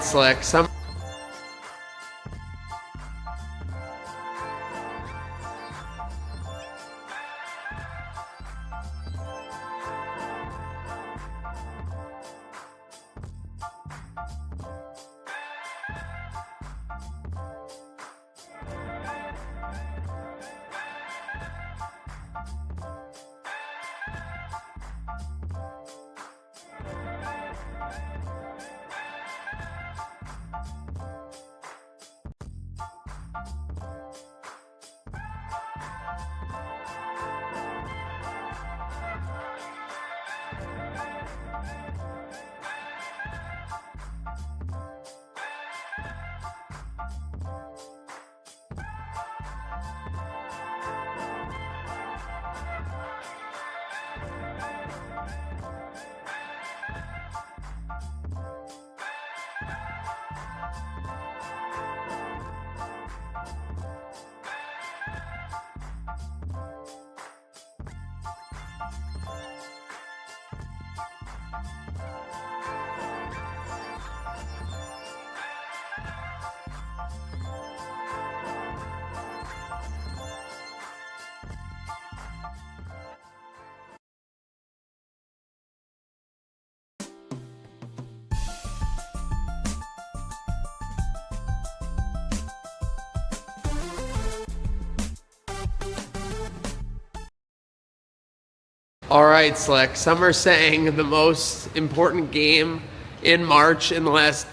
Slick. All right, Slick. Some are saying the most important game in March in the last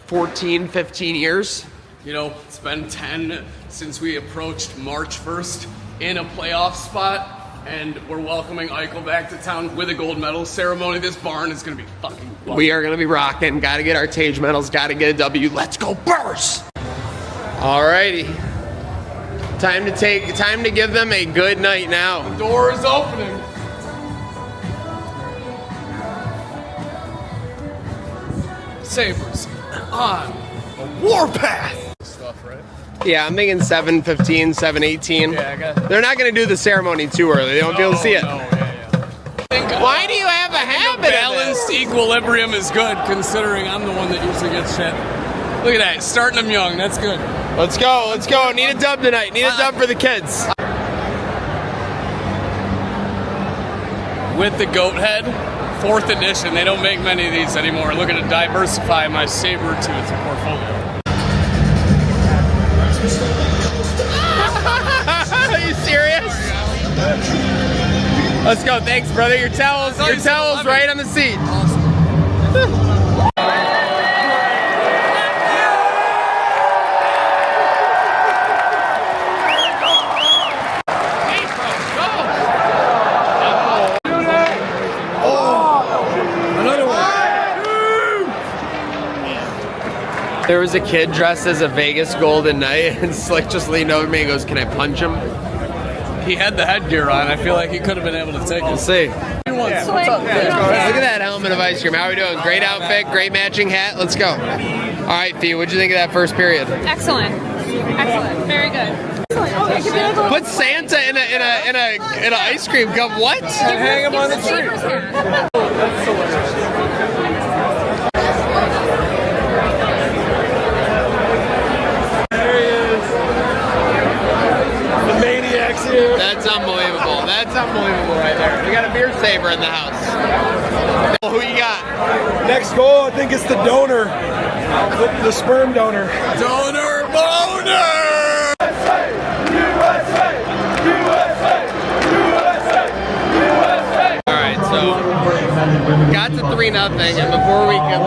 14, 15 years. You know, it's been 10 since we approached March 1st in a playoff spot, and we're welcoming Eichel back to town with a gold medal ceremony. This barn is going to be fucking fun. We are going to be rocking. Got to get our Tage medals. Got to get a W. Let's go Burrs! All righty. Time to give them a good night now. The door is opening. Sabres on a warpath. Stuff, right? Yeah, I'm thinking 7:15, 7:18. Yeah, I got. They're not going to do the ceremony too early. They won't be able to see it. No, yeah. Why do you have a habit? Balanced equilibrium is good, considering I'm the one that usually gets shit. Look at that, starting them young. That's good. Let's go. Let's go. Need a dub tonight. Need a dub for the kids. With the goat head. 4th edition. They don't make many of these anymore. Looking to diversify my saber tooth portfolio. Are you serious? Let's go. Thanks, brother. Your towel's right on the seat. There was a kid dressed as a Vegas Golden Knight, and Slick just leaned over me and goes, "Can I punch him?" He had the headgear on. I feel like he could have been able to take it. We'll see. Yeah. Look at that helmet of ice cream. How are we doing? Great outfit, great matching hat. Let's go. All right, Fee, what'd you think of that first period? Excellent. Excellent. Very good. Excellent. Oh, it could be like a Put Santa in a ice cream cup. What? Hang him on the tree. That's hilarious. That's unbelievable. That's unbelievable right there. We got a beer saver in the house. Who you got? Next goal, I think it's the donor. The sperm donor. Donor boner! USA! USA! USA! USA! USA! Alright, so got to 3-0, and before we could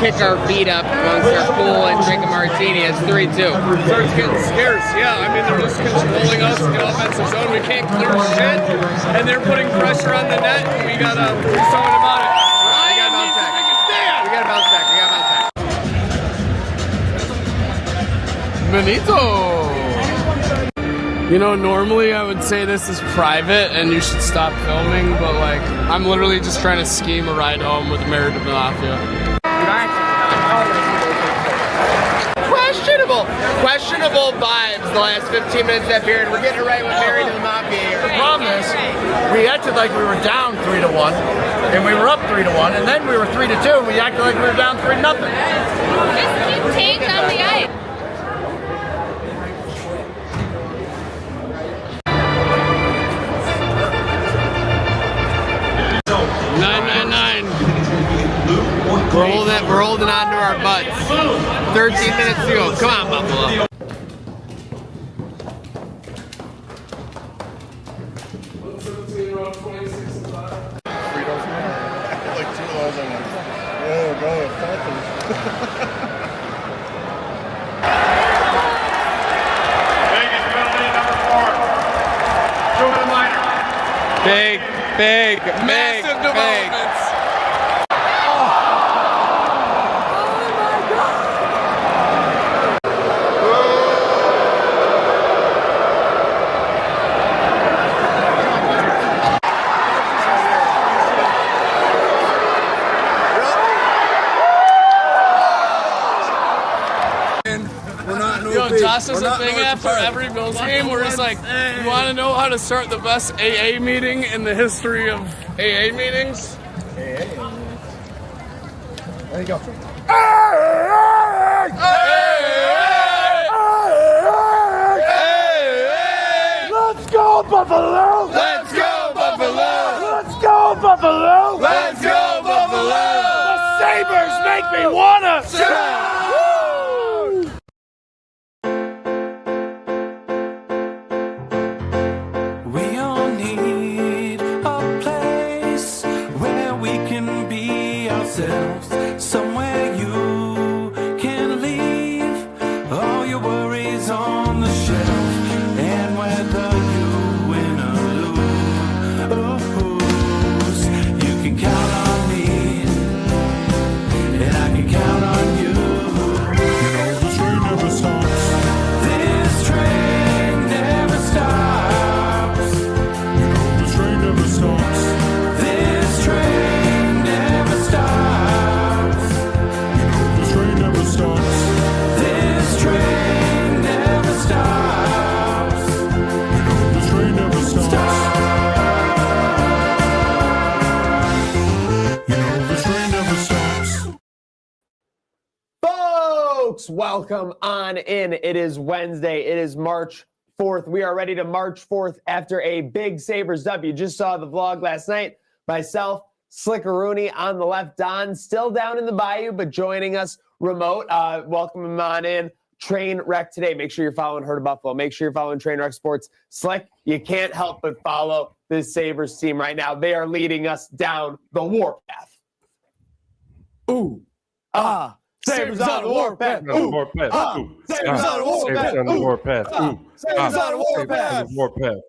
kick our feet up amongst our pool and drink a martini, it's 3-2. Starts getting scarce, yeah. I mean, they're just controlling us in the offensive zone. We can't clear shit, and they're putting pressure on the net. We gotta do something about it. We gotta bounce back. We gotta bounce back. Benito! You know, normally I would say this is private and you should stop filming, but I'm literally just trying to scheme a ride home with the Mayor de Mafia. questionable vibes the last 15 minutes of that period. We're getting it right with Married to the Mafia here. The problem is, we acted like we were down 3-1, and we were up 3-1, and then we were 3-2, and we acted like we were down 3-0. Just keep tape on the ice. We're holding on to our butts. 13 minutes to go. Come on, Buffalo. Big, Massive developments. Josh does a thing after every Bills game where it's like, you want to know how to start the best AA meeting in the history of AA meetings? There you go. Let's go, Buffalo! Let's go, Buffalo! Let's go, Buffalo! Let's go, Buffalo! The Sabres make me wanna shout! We all need a place where we can be ourselves, somewhere you can leave all your worries on the shelf, and whether you win or lose, you can count on me, and I can count on you. You know the train never stops. This train never stops. This train never stops. This train never stops. This train never stops. This train never stops. This train never stops. This train never stops. Folks, welcome on in. It is Wednesday. It is March 4th. We are ready to March 4th after a big Sabres W. Just saw the vlog last night. Myself, Slickaroony on the left. Don still down in the bayou, but joining us remote. Welcome him on in. Trainwreck today. Make sure you're following Herd of Buffalo. Make sure you're following Trainwreck Sports. Slick, you can't help but follow this Sabres team right now. They are leading us down the warpath. Ooh, ah, Sabres on the warpath. On the warpath. Ooh. Sabres on the warpath. Sabres on the warpath. Ooh. Sabres on the warpath. On the warpath.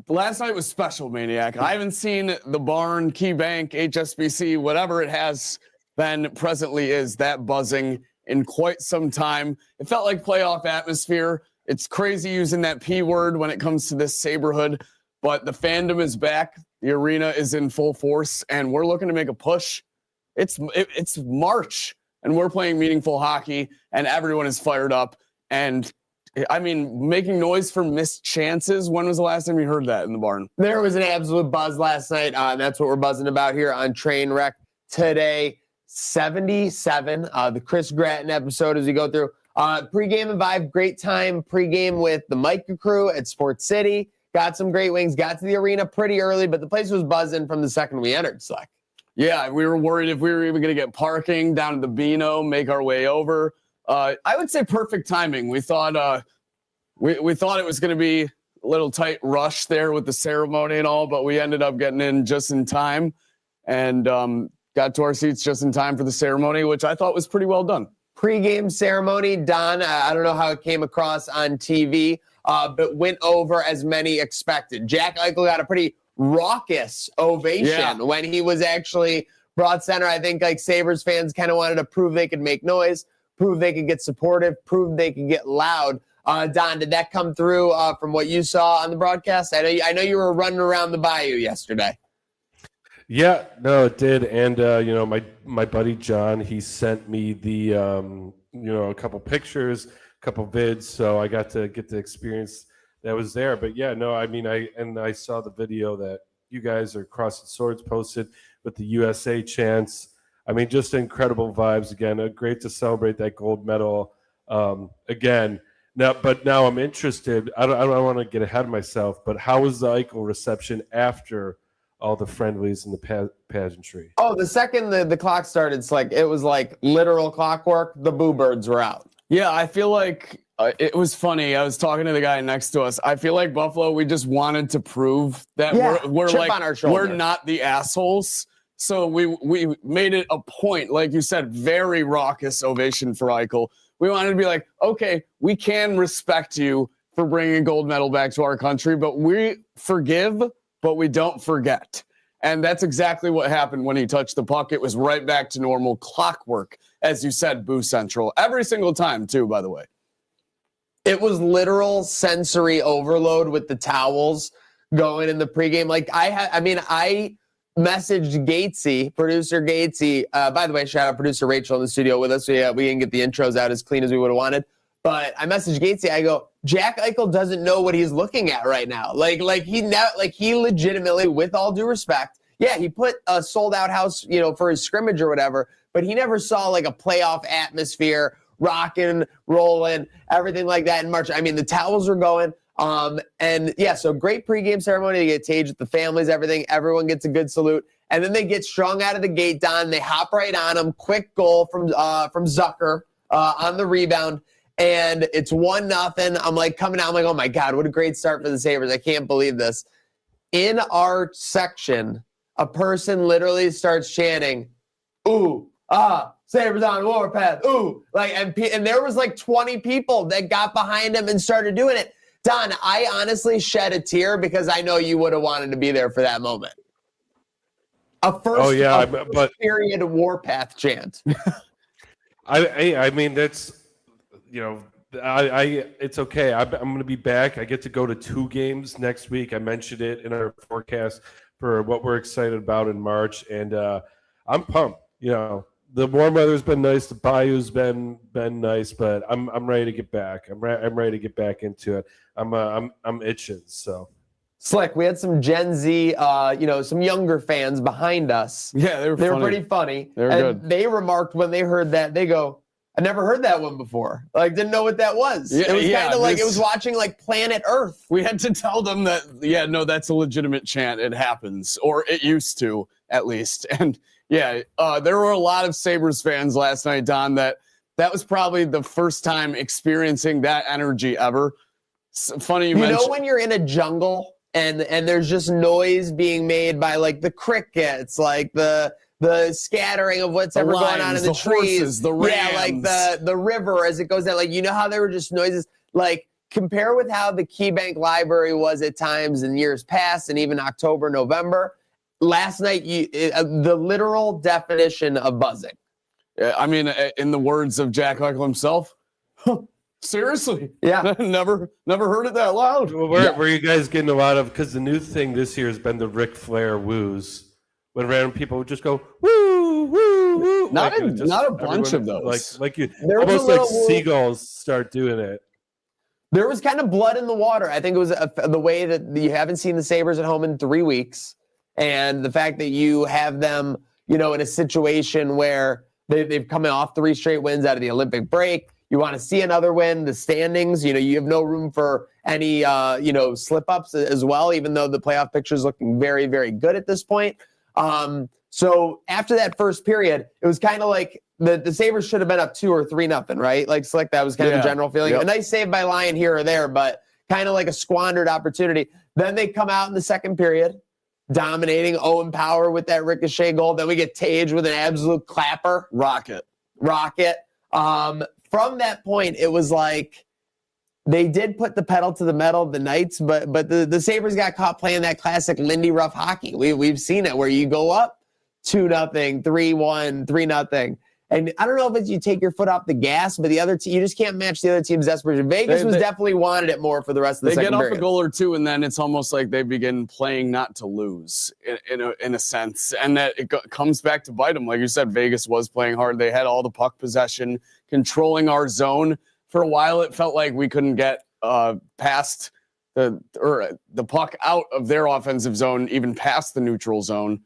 Last night was special, Maniac. I haven't seen the barn, Key Bank, HSBC, whatever it has been presently is that buzzing in quite some time. It felt like playoff atmosphere. It's crazy using that P word when it comes to this Saberhood, but the fandom is back. The arena is in full force, and we're looking to make a push. It's March, and we're playing meaningful hockey, and everyone is fired up. And I mean, making noise for missed chances. When was the last time you heard that in the barn? There was an absolute buzz last night. That's what we're buzzing about here on Trainwreck today. 77, the Chris Gratton episode as we go through. Pre-game and vibe, great time. Pre-game with the Micah crew at Sports City. Got some great wings. Got to the arena pretty early, but the place was buzzing from the second we entered, Slack. Yeah, we were worried if we were even going to get parking down at the Beano, make our way over. I would say perfect timing. We thought we thought it was going to be a little tight rush there with the ceremony and all, but we ended up getting in just in time and got to our seats just in time for the ceremony, which I thought was pretty well done. Pre-game ceremony, Don, I don't know how it came across on TV, but went over as many expected. Jack Eichel got a pretty raucous ovation when he was actually brought center. I think like Sabres fans kind of wanted to prove they could make noise, prove they could get supportive, prove they could get loud. Don, did that come through from what you saw on the broadcast? I know you were running around the bayou yesterday. Yeah, no, it did. And, my buddy John, he sent me the, a couple pictures couple vids, so I got to get the experience that was there. But yeah, no, I mean, I saw the video that you guys are Crossing Swords posted with the USA chants. I mean, just incredible vibes again. Great to celebrate that gold medal again. Now I'm interested. I don't want to get ahead of myself, but how was the Eichel reception after all the friendlies and the pageantry? Oh, the second the clock started, it was like literal clockwork. The Boo Birds were out. Yeah, I feel like it was funny. I was talking to the guy next to us. I feel like Buffalo, we just wanted to prove that we're chip like on our shoulder. we're not the assholes. So we made it a point, like you said, very raucous ovation for Eichel. We wanted to be like, okay, we can respect you for bringing a gold medal back to our country, but we forgive, but we don't forget. And that's exactly what happened when he touched the puck. It was right back to normal clockwork, as you said, Boo Central. Every single time, too, by the way. It was literal sensory overload with the towels going in the pregame. I messaged Gatesy, producer Gatesy. By the way, shout out producer Rachel in the studio with us. So we didn't get the intros out as clean as we would have wanted. But I messaged Gatesy. I go, Jack Eichel doesn't know what he's looking at right now. He legitimately, with all due respect, he put a sold out house, for his scrimmage or whatever. But he never saw like a playoff atmosphere, rocking, rolling, everything like that in March. I mean, the towels were going. So great pregame ceremony. They get Tage with the families, everything. Everyone gets a good salute. And then they get strung out of the gate, Don. They hop right on him. Quick goal from Zucker on the rebound. And it's 1-0. I'm like coming out. I'm like, oh my God, what a great start for the Sabres. I can't believe this. In our section, a person literally starts chanting, ooh, Sabres on Warpath, ooh. And there was like 20 people that got behind him and started doing it. Don, I honestly shed a tear because I know you would have wanted to be there for that moment. A first period Warpath chant. I mean, that's, it's okay. I'm going to be back. I get to go to 2 games next week. I mentioned it in our forecast for what we're excited about in March, and I'm pumped. The warm weather's been nice. The bayou's been nice, but I'm ready to get back. I'm ready to get back into it. I'm itching. So Slick, we had some Gen Z, some younger fans behind us. Yeah, they were pretty funny. They were good. They remarked when they heard that, they go, I never heard that one before. Didn't know what that was. Yeah, it was kind of like it was watching Planet Earth. We had to tell them that, that's a legitimate chant. It happens, or it used to, at least. And there were a lot of Sabres fans last night, Don, that was probably the first time experiencing that energy ever. Funny you mentioned. When you're in a jungle and there's just noise being made by the crickets, the scattering of what's ever going on in the trees, horses, the rams. the river as it goes down. How there were just noises. Compare with how the KeyBank Library was at times in years past, and even October, November. Last night, the literal definition of buzzing. I mean, in the words of Jack Eichel himself, seriously, never heard it that loud. Well, were you guys getting a lot of? Because the new thing this year has been the Ric Flair woos. When random people would just go woo woo woo, not a bunch of those. Almost like seagulls start doing it. There was kind of blood in the water. I think it was the way that you haven't seen the Sabres at home in 3 weeks, and the fact that you have them, in a situation where they've come off 3 straight wins out of the Olympic break. You want to see another win. The standings, you have no room for any, slip ups as well. Even though the playoff picture is looking very, very good at this point. So after that first period, it was kind of like the Sabres should have been up 2 or 3-0, right? Slick, that was kind of the general feeling. Yep. A nice save by Lyon here or there, but kind of like a squandered opportunity. Then they come out in the second period, dominating Owen Power with that ricochet goal. Then we get Tage with an absolute clapper. Rocket. From that point, it was like they did put the pedal to the metal, the Knights, but the Sabres got caught playing that classic Lindy Ruff hockey. We've seen it where you go up 2-0, 3-1, 3-0. And I don't know if it's you take your foot off the gas, but the other team, you just can't match the other team's desperation. Vegas was definitely wanted it more for the rest of the second period. They get up a goal or two, and then it's almost like they begin playing not to lose in a sense. And that it comes back to bite them. Like you said, Vegas was playing hard. They had all the puck possession, controlling our zone for a while it felt like we couldn't get past the puck out of their offensive zone, even past the neutral zone.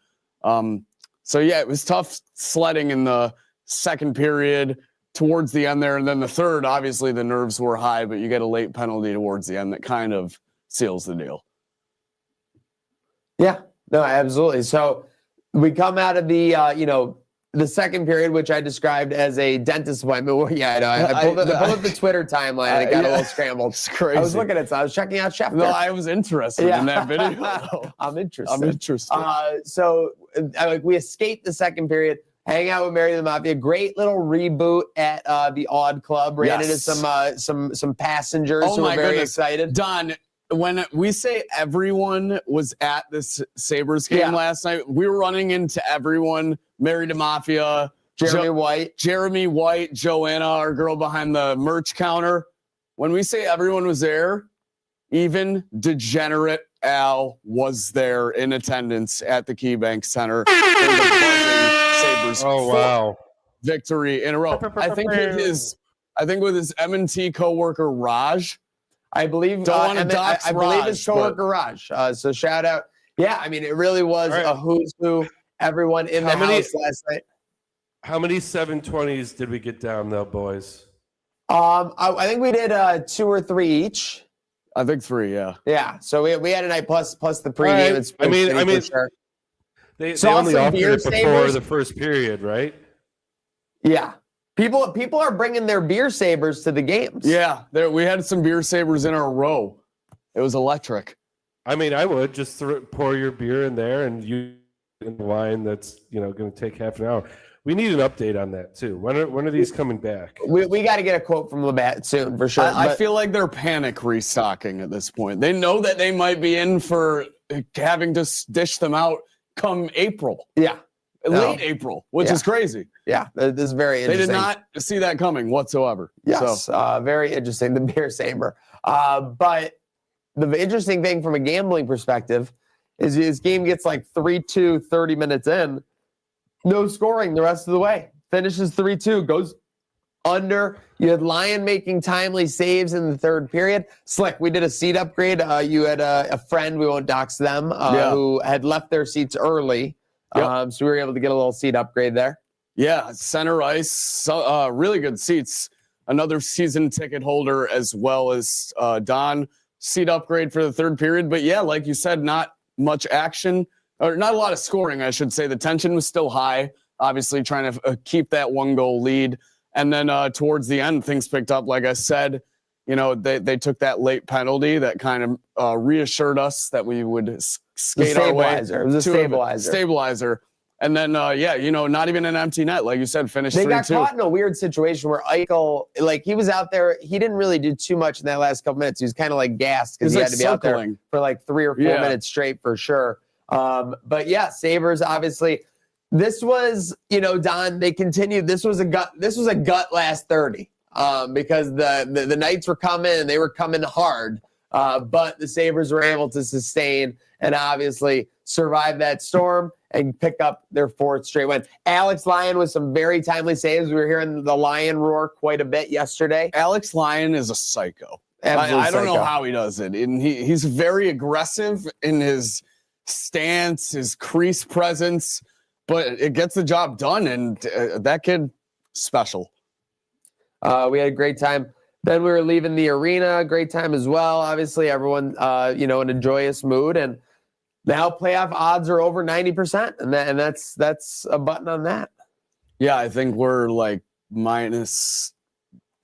So yeah, it was tough sledding in the second period towards the end there. And then the third, obviously the nerves were high, but you get a late penalty towards the end that kind of seals the deal. Yeah, no, absolutely. So we come out of the, the second period, which I described as a dentist appointment. Well, yeah, I know. I pulled up the Twitter timeline and it got a little scrambled. It's crazy. I was looking at it. So I was checking out Schefter. No, I was interested in that video. I'm interested. So we escaped the second period, hang out with Mary the Mafia. Great little reboot at the Odd Club. Ran into some passengers who were very excited. Don, when we say everyone was at this Sabres game last night, we were running into everyone. Mary the Mafia, Jeremy White, Joanna, our girl behind the merch counter. When we say everyone was there, even degenerate Al was there in attendance at the KeyBank Center for the buzzing Sabres victory in a row. I think with his M&T coworker Raj. I believe I believe his coworker Raj. So shout out. Yeah, I mean it really was a who's who. Everyone in the house last night. How many 720s did we get down though, boys? I think we did 2 or 3 each. I think 3, yeah. Yeah. So we had a night plus the pregame. Right. I mean, sure. They only offered it before the first period, right? Yeah. People are bringing their beer sabers to the games. Yeah, we had some beer sabers in our row. It was electric. I mean, I would just pour your beer in there and you in the line that's going to take half an hour. We need an update on that too. When are these coming back? We got to get a quote from Labatt soon for sure. I feel like they're panic restocking at this point. They know that they might be in for having to dish them out come April. Yeah. Late April, which is crazy. Yeah, this is very interesting. They did not see that coming whatsoever. Yes, very interesting, the beer saber. But the interesting thing from a gambling perspective is his game gets like 3-2, 30 minutes in. No scoring the rest of the way. Finishes 3-2, goes under. You had Lyon making timely saves in the third period. Slick, we did a seat upgrade. You had a friend, we won't dox them, who had left their seats early. So we were able to get a little seat upgrade there. Yeah, center ice, really good seats. Another season ticket holder as well as Don. Seat upgrade for the third period. But yeah, like you said, not much action, or not a lot of scoring, I should say. The tension was still high, obviously trying to keep that 1-goal lead. And then towards the end, things picked up. Like I said, they took that late penalty that kind of reassured us that we would skate our way. It was a stabilizer. And then, not even an empty net. Like you said, finished 3-2. They got caught in a weird situation where Eichel, he was out there. He didn't really do too much in that last couple minutes. He was kind of like gassed because he had to be out there for like 3 or 4 minutes straight for sure. But yeah, Sabres, obviously. This was, Don, they continued. This was a gut last 30 because the Knights were coming and they were coming hard. But the Sabres were able to sustain and obviously survive that storm and pick up their 4th straight win. Alex Lyon with some very timely saves. We were hearing the Lion roar quite a bit yesterday. Alex Lyon is a psycho. I don't know how he does it. And he's very aggressive in his stance, his crease presence, but it gets the job done. And that kid, special. We had a great time. Then we were leaving the arena, great time as well. Obviously, everyone, in a joyous mood. And now playoff odds are over 90%, and that's a button on that. Yeah, I think we're like minus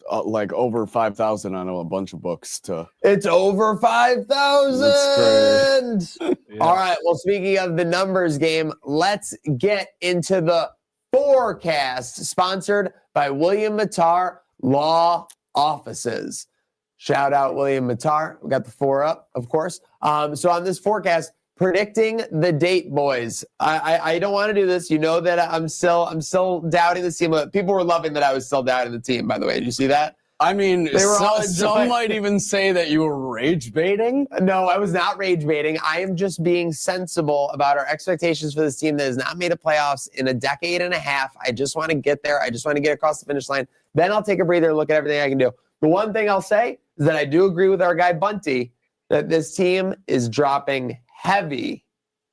over 5,000 on a bunch of books. It's over 5,000. Yeah. All right. Well, speaking of the numbers game, let's get into the forecast, sponsored by William Mattar Law Offices. Shout out William Mattar. We got the 4 up, of course. So on this forecast, predicting the date, boys. I don't want to do this. You know that I'm still doubting the team. People were loving that I was still doubting the team, by the way. Did you see that? I mean, some might even say that you were rage baiting. No, I was not rage baiting. I am just being sensible about our expectations for this team that has not made a playoffs in a decade and a half. I just want to get there. I just want to get across the finish line. Then I'll take a breather, look at everything I can do. The one thing I'll say is that I do agree with our guy Bunty that this team is dropping heavy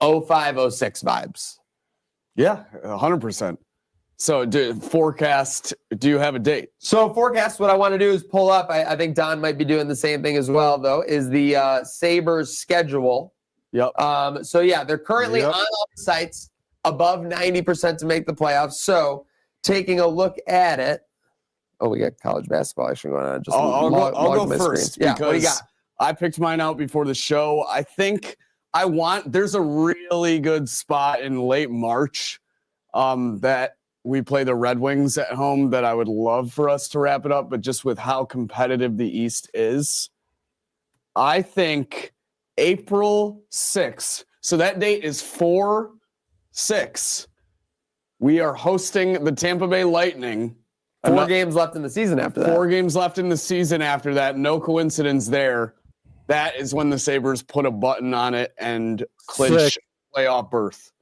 05-06 vibes. Yeah, 100%. So, forecast, do you have a date? So forecast, what I want to do is pull up, I think Don might be doing the same thing as well, though, is the Sabres schedule. Yep. So, yeah, they're currently on all the sites above 90% to make the playoffs. So taking a look at it, we got college basketball actually going on. I'll go first Yeah, because what do you got? I picked mine out before the show. I think there's a really good spot in late March that we play the Red Wings at home that I would love for us to wrap it up, but just with how competitive the East is, I think April 6th. So that date is 4/6. We are hosting the Tampa Bay Lightning. 4 games left in the season after that. 4 games left in the season after that. No coincidence there. That is when the Sabres put a button on it and clinch playoff berth.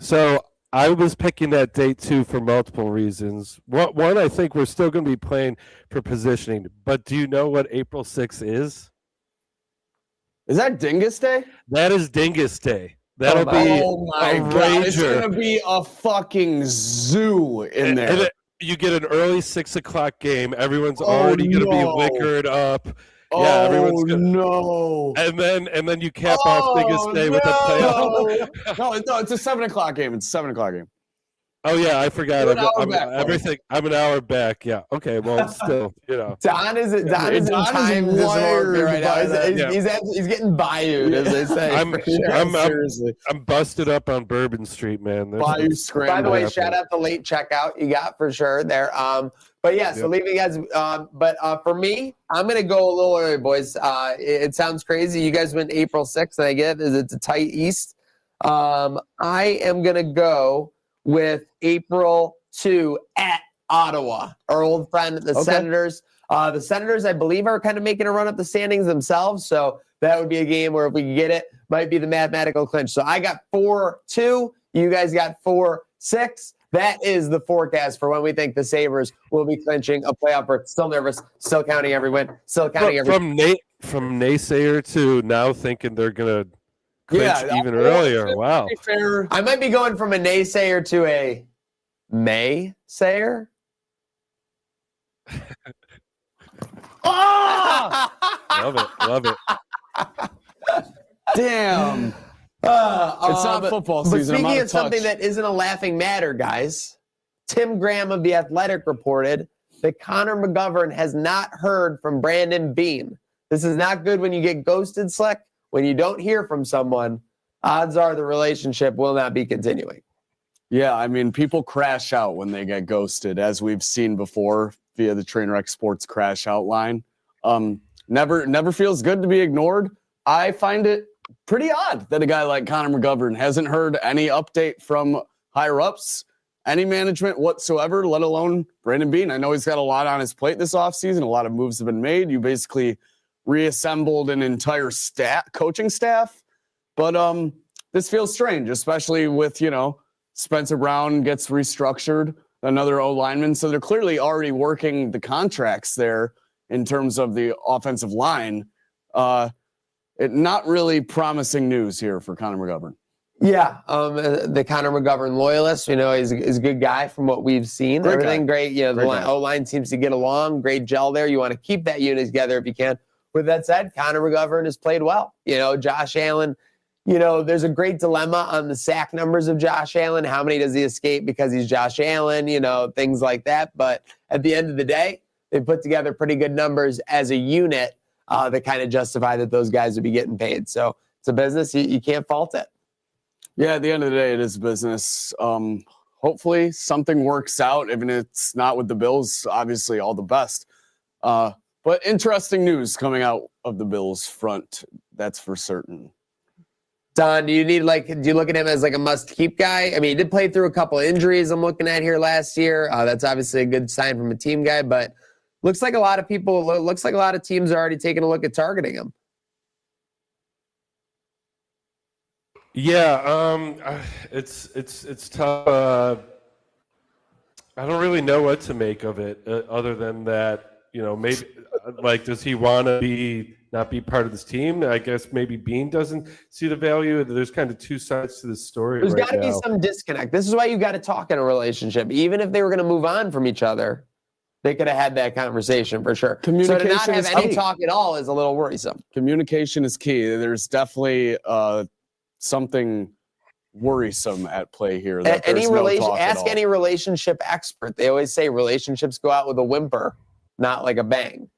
So I was picking that date too for multiple reasons. One, I think we're still going to be playing for positioning. But do you know what April 6th is? Is that Dingus Day? That is Dingus Day. That'll be my a God. It's rager. going to be a fucking zoo in there. And you get an early 6 o'clock game. Everyone's already going to be liquored up. Yeah, everyone's gonna, no. And then you cap off Dingus Day with a playoff. No, it's a 7 o'clock game. It's a 7 o'clock game. Oh yeah, I forgot. You're an hour back, I'm an hour back. Yeah. Okay. Well, still, Don is in time zone right now. He's getting bayoued, as they say. I'm busted up on Bourbon Street, man. Bayou scramble. By the way, shout out the late checkout you got for sure there. But yeah, so leaving you guys. But for me, I'm gonna go a little early, boys. It sounds crazy. You guys went April 6th, and I get it. It's a tight East. I am gonna go with April 2 at Ottawa, our old friend, the Senators. The Senators, I believe, are kind of making a run up the standings themselves. So that would be a game where if we can get it, might be the mathematical clinch. So I got 4-2. You guys got 4-6. That is the forecast for when we think the Sabres will be clinching a playoff berth. Still nervous, still counting every win, still counting every win. From naysayer to now thinking they're going to clinch even earlier. Wow. Fair. I might be going from a naysayer to a May-sayer. Love it. Damn. It's not football season. But speaking of something that isn't a laughing matter, guys, Tim Graham of The Athletic reported that Connor McGovern has not heard from Brandon Beam. This is not good when you get ghosted, Slick. When you don't hear from someone, odds are the relationship will not be continuing. Yeah, I mean, people crash out when they get ghosted, as we've seen before via the Trainwreck Sports crash out line. Never feels good to be ignored. I find it pretty odd that a guy like Connor McGovern hasn't heard any update from higher-ups, any management whatsoever, let alone Brandon Bean. I know he's got a lot on his plate this offseason. A lot of moves have been made. You basically reassembled an entire coaching staff. But this feels strange, especially with, Spencer Brown gets restructured, another O-lineman. So they're clearly already working the contracts there in terms of the offensive line. Not really promising news here for Connor McGovern. Yeah, the Connor McGovern loyalist, he's a good guy from what we've seen. Everything great. The O-line seems to get along. Great gel there. You want to keep that unit together if you can. With that said, Connor McGovern has played well. Josh Allen, there's a great dilemma on the sack numbers of Josh Allen. How many does he escape because he's Josh Allen, things like that. But at the end of the day, they put together pretty good numbers as a unit that kind of justify that those guys would be getting paid. So it's a business. You can't fault it. Yeah, at the end of the day, it is business. Hopefully something works out. Even if it's not with the Bills, obviously all the best. But interesting news coming out of the Bills front. That's for certain. Don, do you look at him as like a must-keep guy? I mean, he did play through a couple of injuries I'm looking at here last year. That's obviously a good sign from a team guy, but looks like a lot of teams are already taking a look at targeting him. Yeah, it's tough. I don't really know what to make of it, other than that, maybe like, does he want to not be part of this team? I guess maybe Bean doesn't see the value. There's kind of two sides to this story. There's right got to be now. some disconnect. This is why you got to talk in a relationship. Even if they were going to move on from each other, they could have had that conversation for sure. So to not have any talk at all is a little worrisome. Communication is key. There's definitely something worrisome at play here. That Any talk ask any relationship expert. They always say relationships go out with a whimper, not like a bang.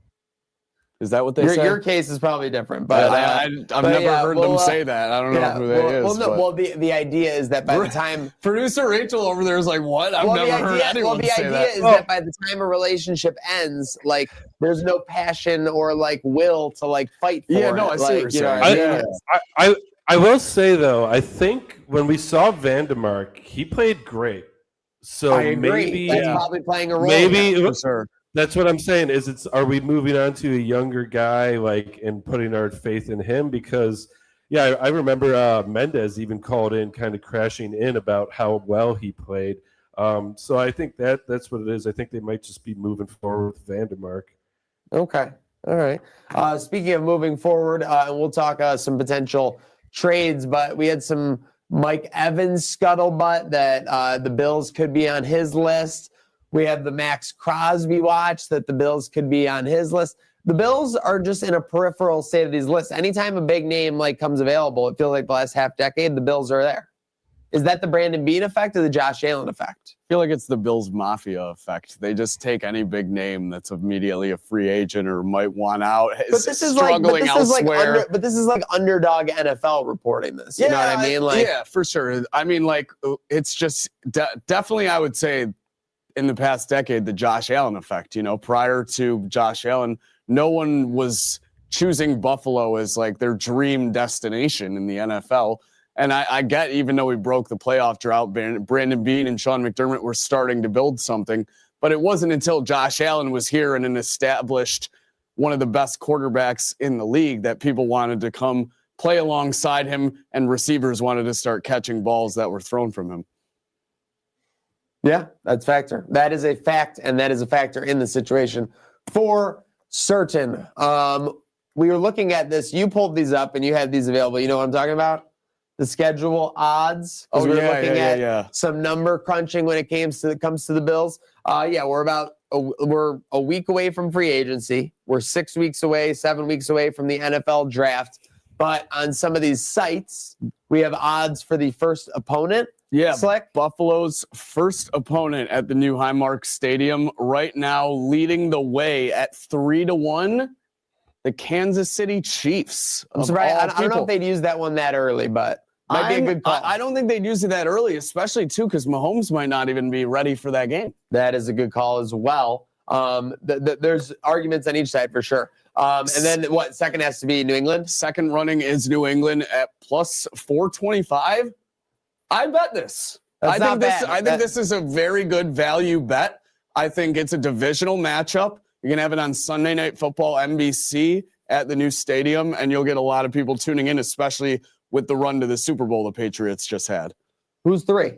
Is that what they say? Your case is probably different, but I've never heard them say that. I don't know who that is. The idea is that by the time producer Rachel over there is like, "What? I've never heard anyone say that." The idea is that by the time a relationship ends, like there's no passion or like will to like fight for. I see what you're saying. I will say though, I think when we saw Vandermark, he played great. So I agree. maybe that's probably playing a role. Maybe for sure. That's what I'm saying. Are we moving on to a younger guy, like, and putting our faith in him? Because, yeah, I remember Mendez even called in, kind of crashing in about how well he played. So I think that's what it is. I think they might just be moving forward with Vandermark. Okay. All right. Speaking of moving forward, and we'll talk some potential trades, but we had some Mike Evans scuttlebutt that the Bills could be on his list. We have the Max Crosby watch that the Bills could be on his list. The Bills are just in a peripheral state of these lists. Anytime a big name like comes available, it feels like the last half decade, the Bills are there. Is that the Brandon Beane effect or the Josh Allen effect? I feel like it's the Bills Mafia effect. They just take any big name that's immediately a free agent or might want out. But this is elsewhere. But this is like underdog NFL reporting this. You know what I mean? Like, yeah, for sure. I mean, like, it's just definitely, I would say, in the past decade, the Josh Allen effect. Prior to Josh Allen, no one was choosing Buffalo as like their dream destination in the NFL. And I get, even though we broke the playoff drought, Brandon Beane and Sean McDermott were starting to build something. But it wasn't until Josh Allen was here and an established, one of the best quarterbacks in the league, that people wanted to come play alongside him and receivers wanted to start catching balls that were thrown from him. Yeah, that's a factor. That is a fact, and that is a factor in the situation for certain. We were looking at this. You pulled these up, and you had these available. You know what I'm talking about? The schedule odds. Oh, we're looking at some number crunching when it comes to the Bills. We're a week away from free agency. We're 6 weeks away, 7 weeks away from the NFL draft. But on some of these sites, we have odds for the first opponent. Yeah, Slick. Buffalo's first opponent at the new Highmark Stadium right now, leading the way at 3-1, the Kansas City Chiefs. I'm surprised. I don't know if they'd use that one that early, but might be a good call. I don't think they'd use it that early, especially too because Mahomes might not even be ready for that game. That is a good call as well. There's arguments on each side for sure. And then what? Second has to be New England. Second running is New England at plus 425. I bet this. I think this is a very good value bet. I think it's a divisional matchup. You're going to have it on Sunday Night Football, NBC, at the new stadium, and you'll get a lot of people tuning in, especially with the run to the Super Bowl the Patriots just had. Who's 3?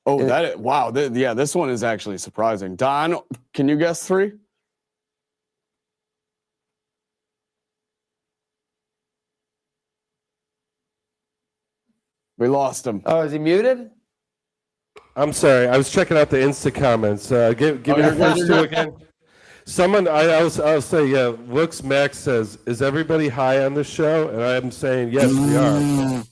Oh, wow. This one is actually surprising. Don, can you guess 3? We lost him. Oh, is he muted? I'm sorry. I was checking out the Insta comments. Give me the first two again. Someone, I'll say, yeah, Looks Max says, is everybody high on the show? And I'm saying, yes, we are.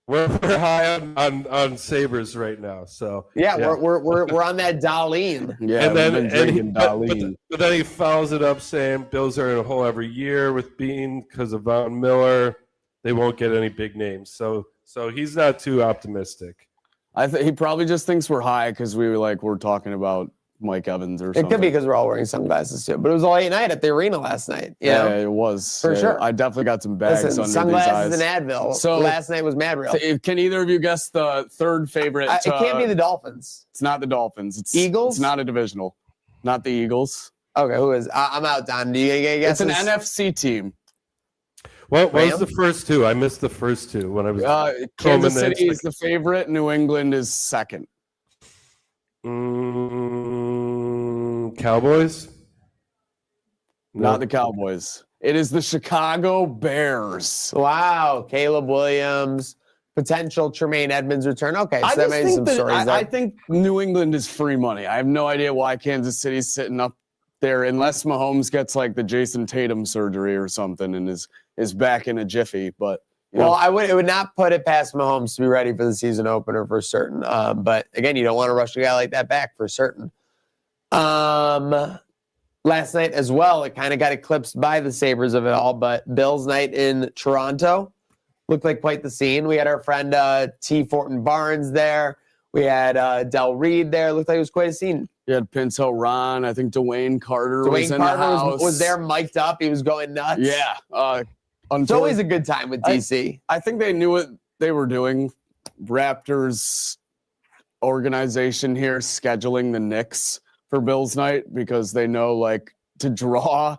We're high on Sabres right now. So yeah. We're on that Darlene. Yeah, but then he follows it up saying Bills are in a hole every year with Bean because of Von Miller. They won't get any big names. So he's not too optimistic. He probably just thinks we're high because we're talking about Mike Evans or something. It could be because we're all wearing sunglasses too. But it was a late night at the arena last night. Yeah, it was. For sure. I definitely got some bags under sunglasses these eyes. and Advil. So last night was Mad Real. Can either of you guess the third favorite? It can't be the Dolphins. It's not the Dolphins. It's Eagles? It's not a divisional. Not the Eagles. Okay, who is? I'm out, Don. Do you get a guess? It's an NFC team. What was the first two? I missed the first two when I was. Kansas City is the favorite. New England is second. Cowboys? Not the Cowboys. It is the Chicago Bears. Wow, Caleb Williams, potential Tremaine Edmonds return. Okay, so I that just made think some that stories there. I think New England is free money. I have no idea why Kansas City's sitting up there unless Mahomes gets like the Jason Tatum surgery or something and is back in a jiffy. But well, it would not put it past Mahomes to be ready for the season opener for certain. But again, you don't want to rush a guy like that back for certain. Last night as well, it kind of got eclipsed by the Sabres of it all, but Bills night in Toronto looked like quite the scene. We had our friend T. Fortin Barnes there. We had Del Reed there. Looked like it was quite a scene. You had Pinto Ron. I think Dwayne Carter was in the house. Was there mic'd up. He was going nuts. Yeah. It's always a good time with DC. I think they knew what they were doing. Raptors organization here scheduling the Knicks for Bills night because they know like to draw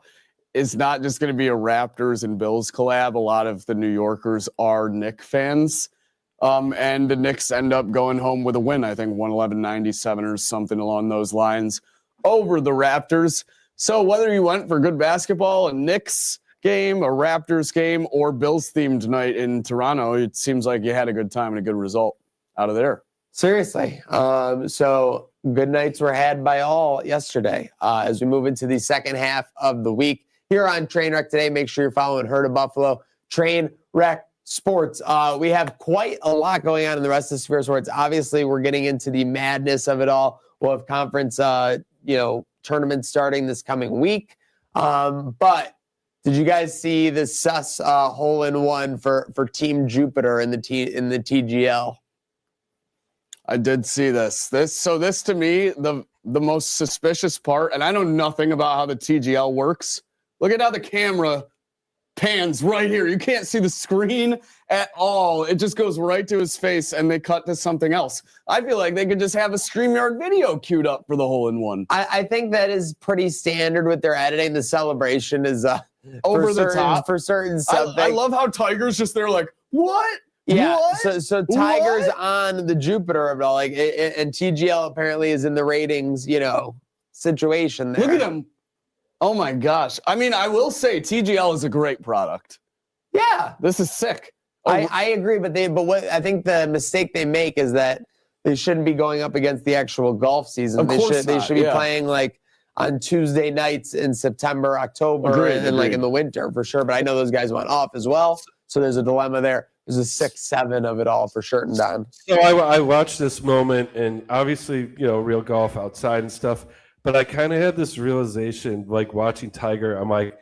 is not just going to be a Raptors and Bills collab. A lot of the New Yorkers are Knick fans. And the Knicks end up going home with a win, I think 111-97 or something along those lines over the Raptors. So whether you went for good basketball, a Knicks game, a Raptors game, or Bills themed night in Toronto, it seems like you had a good time and a good result out of there. Seriously. So good nights were had by all yesterday. As we move into the second half of the week here on Trainwreck today, make sure you're following Herd of Buffalo, Trainwreck Sports. We have quite a lot going on in the rest of Sphere Sports. Obviously, we're getting into the madness of it all. We'll have conference, tournaments starting this coming week. But did you guys see the sus hole-in-one for Team Jupiter in the TGL? I did see this. This to me, the most suspicious part, and I know nothing about how the TGL works. Look at how the camera pans right here. You can't see the screen at all. It just goes right to his face and they cut to something else. I feel like they could just have a StreamYard video queued up for the hole-in-one. I think that is pretty standard with their editing. The celebration is over the top for certain stuff. I love how Tiger's just there like, what? Yeah, what? so Tiger's on the Jupiter of it all, and TGL apparently is in the ratings, situation there. Look at him. Oh my gosh. I mean, I will say TGL is a great product. Yeah. This is sick. I agree, but what I think the mistake they make is that they shouldn't be going up against the actual golf season. They should be playing like on Tuesday nights in September, October, and like in the winter for sure. But I know those guys went off as well. So there's a dilemma there. There's a 6-7 of it all for certain, Don. So I watched this moment, and obviously, real golf outside and stuff. But I kind of had this realization, like watching Tiger. I'm like,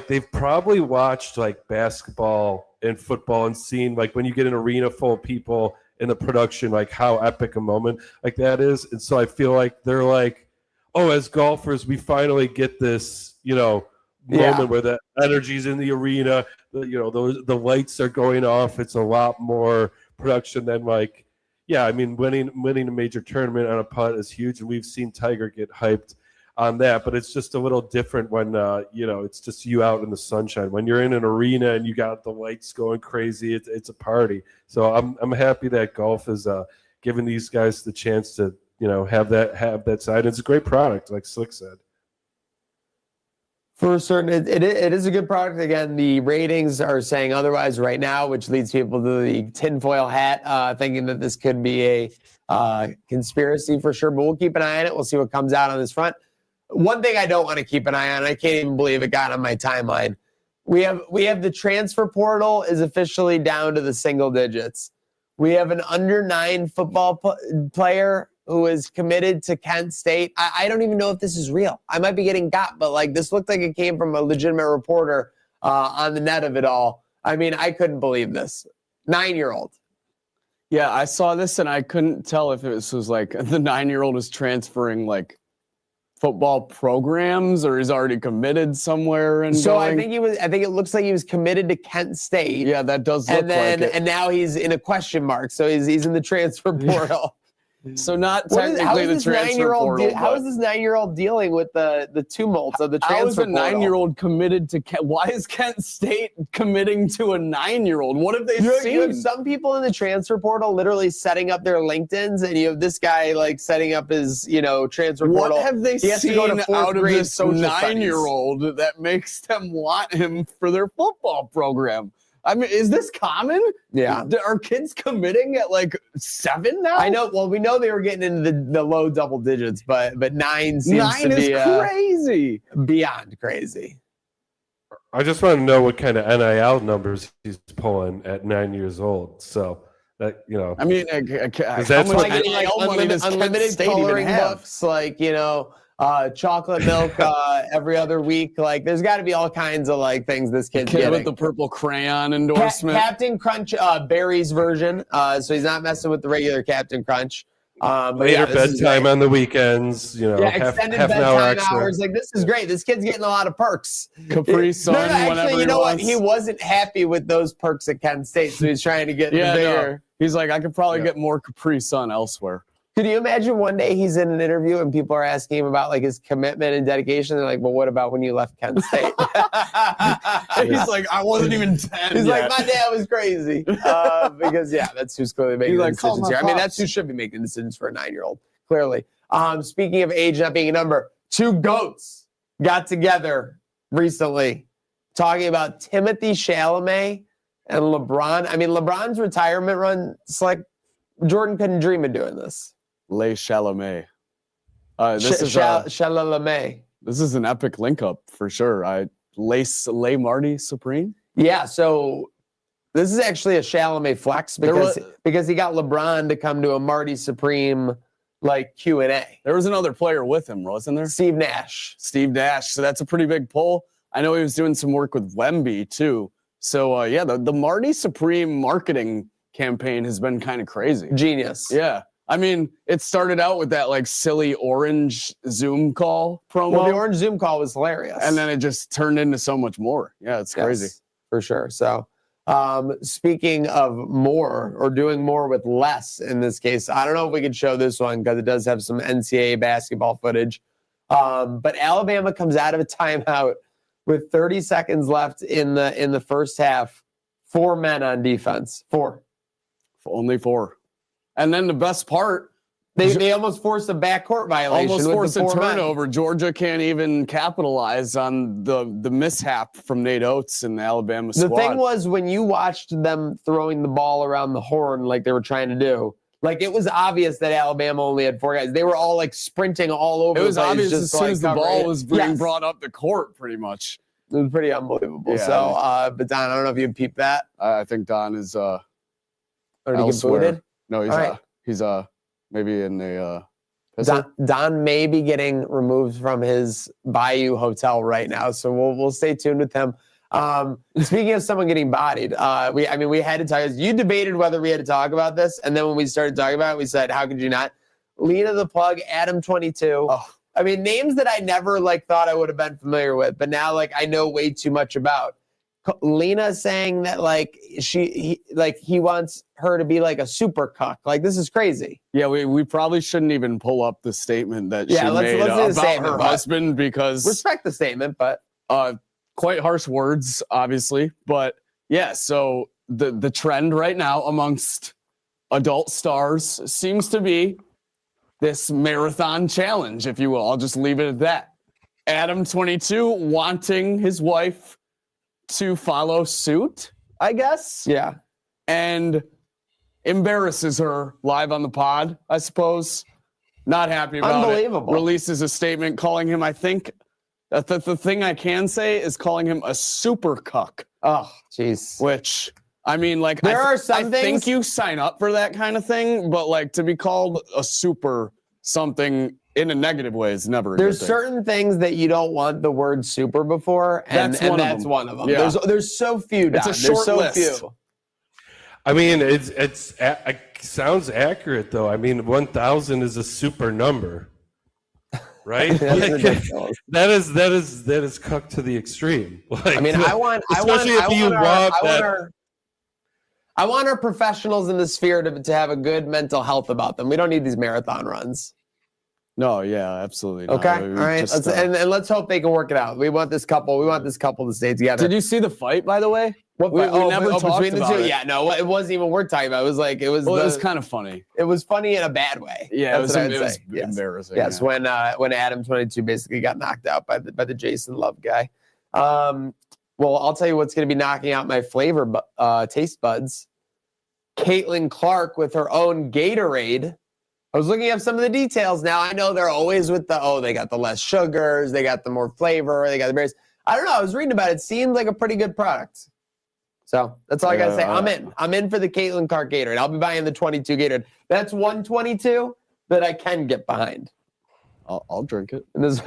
they've probably watched like basketball and football and seen like when you get an arena full of people in the production, like how epic a moment like that is. And so I feel like they're like, oh, as golfers, we finally get this, moment where the energy's in the arena. The lights are going off. It's a lot more production than like, winning a major tournament on a putt is huge, and we've seen Tiger get hyped on that. But it's just a little different when it's just you out in the sunshine. When you're in an arena and you got the lights going crazy, it's a party. So I'm happy that golf is giving these guys the chance to have that side. It's a great product, like Slick said. For certain, it is a good product. Again, the ratings are saying otherwise right now, which leads people to the tinfoil hat, thinking that this could be a conspiracy for sure. But we'll keep an eye on it. We'll see what comes out on this front. One thing I don't want to keep an eye on, I can't even believe it got on my timeline. We have the transfer portal is officially down to the single digits. We have an under-9 football player who is committed to Kent State. I don't even know if this is real. I might be getting got, but like this looked like it came from a legitimate reporter on the net of it all. I mean, I couldn't believe this. 9-year-old. Yeah, I saw this and I couldn't tell if this was like the 9-year-old is transferring like football programs or he's already committed somewhere. And so I think it looks like he was committed to Kent State. Yeah, that does look like it. And now he's in a question mark. So he's in the transfer portal. So not How technically is the this transfer 9-year-old? portal. How is this 9-year-old dealing with the tumult of the transfer How is a portal? 9-year-old committed to Kent? Why is Kent State committing to a 9-year-old? What have they You seen? have some people in the transfer portal literally setting up their LinkedIns, and you have this guy like setting up his, transfer portal. What have they He has to go seen to fourth out of grade this social studies. 9-year-old that makes them want him for their football program? I mean, is this common? Yeah. Are kids committing at like 7 now? I know. Well, we know they were getting into the low double digits, but 9 seems 9 to is be crazy. beyond crazy. I just want to know what kind of NIL numbers he's pulling at 9 years old. So that I mean, that's how what much they- NIL money does Kent unlimited State even coloring have? books, like chocolate milk every other week. Like, there's got to be all kinds of like things this kid's Kid getting. with the purple crayon endorsement. Captain Crunch, Barry's version. So he's not messing with the regular Captain Crunch. But later this is bedtime great. on the weekends, Extended half an hour bedtime extra. hours. Like, this is great. This kid's getting a lot of perks. Capri Sun, actually, whenever you know he what? wants. He wasn't happy with those perks at Kent State, so he's trying to get the bigger. No. He's like, I could probably get more Capri Sun elsewhere. Could you imagine one day he's in an interview and people are asking him about like his commitment and dedication? They're like, "Well, what about when you left Kent State?" He's like, I wasn't even 10 He's yet. like, "My dad was crazy," because that's who's clearly making He's the like, "Call decisions my here. I mean, pops." that's who should be making decisions for a 9-year-old. Clearly. Speaking of age not being a number, 2 GOATs got together recently talking about Timothy Chalamet and LeBron. I mean, LeBron's retirement run, it's like Jordan couldn't dream of doing this. Les Chalamet. Chalamet. This is an epic link up for sure. Les Marty Supreme. Yeah, so this is actually a Chalamet flex because he got LeBron to come to a Marty Supreme like Q&A. There was another player with him, wasn't there? Steve Nash. Steve Nash. So that's a pretty big pull. I know he was doing some work with Wemby too. So the Marty Supreme marketing campaign has been kind of crazy. Genius. Yeah. I mean, it started out with that like silly orange Zoom call promo. Well, the orange Zoom call was hilarious. And then it just turned into so much more. Yeah, it's crazy. Yes, for sure. So speaking of more or doing more with less in this case, I don't know if we could show this one because it does have some NCAA basketball footage. But Alabama comes out of a timeout with 30 seconds left in the first half. 4 men on defense. 4. Only 4. And then the best part, they almost forced a backcourt violation. almost with forced the a 4 men. turnover. Georgia can't even capitalize on the mishap from Nate Oates and the Alabama squad. The thing was, when you watched them throwing the ball around the horn like they were trying to do, like it was obvious that Alabama only had 4 guys. They were all like sprinting all over. It was the place obvious just as to, soon like, as the cover ball it. was being Yes. brought up the court, pretty much. It was pretty unbelievable. Yeah. So, but Don, I don't know if you peeped that. I think Don is Or did he get elsewhere. booted? No, he's All right. maybe in the pistol. Don may be getting removed from his Bayou hotel right now, so we'll stay tuned with him. Speaking of someone getting bodied, we had to talk. You debated whether we had to talk about this, and then when we started talking about it, we said, "How could you not?" Lena the Plug, Adam 22. Oh. I mean, names that I never thought I would have been familiar with, but now I know way too much about. Lena saying that he wants her to be like a super cuck. Like, this is crazy. Yeah, we probably shouldn't even pull up the statement that Yeah, she let's made do the about statement, her but- husband because Respect the statement, but quite harsh words, obviously. But yeah, so the trend right now amongst adult stars seems to be this marathon challenge, if you will. I'll just leave it at that. Adam 22 wanting his wife to follow suit, I guess. yeah. And embarrasses her live on the pod, I suppose. Not happy about Unbelievable. it. Releases a statement calling him, I think, the thing I can say is calling him a super cuck. Oh, jeez. Which, I mean, like, There are I some think things- you sign up for that kind of thing, but like to be called a super something in a negative way is never a There's good thing. certain things that you don't want the word super before, and That's one of that's them. one of them. Yeah. There's so few, It's a Don. short There's so list. few. I mean, it sounds accurate though. I mean, 1,000 is a super number, right? That's Like, ridiculous. that is cucked to the extreme. Like, I mean, I want especially if you want that. I want our professionals in the sphere to have a good mental health about them. We don't need these marathon runs. No, yeah, absolutely. not. Okay, We all right. just, And let's hope they can work it out. We want this couple to stay together. Did you see the fight, by the way? What We fight? Oh, never talked between the about two? it. Yeah, no, it wasn't even worth talking about. It was kind of funny. it was funny in a bad way. Yeah, That's what I'd it was say. Yes. embarrassing. Yes, yeah. when Adam 22 basically got knocked out by the Jason Love guy. Well, I'll tell you what's going to be knocking out my flavor taste buds. Caitlin Clark with her own Gatorade. I was looking up some of the details. Now I know they're always with they got the less sugars, they got the more flavor, they got the berries. I don't know. I was reading about it. It seemed like a pretty good product. So that's all I got to say. I'm in for the Caitlin Clark Gatorade. I'll be buying the 22 Gatorade. That's 122 that I can get behind. I'll drink it. And this,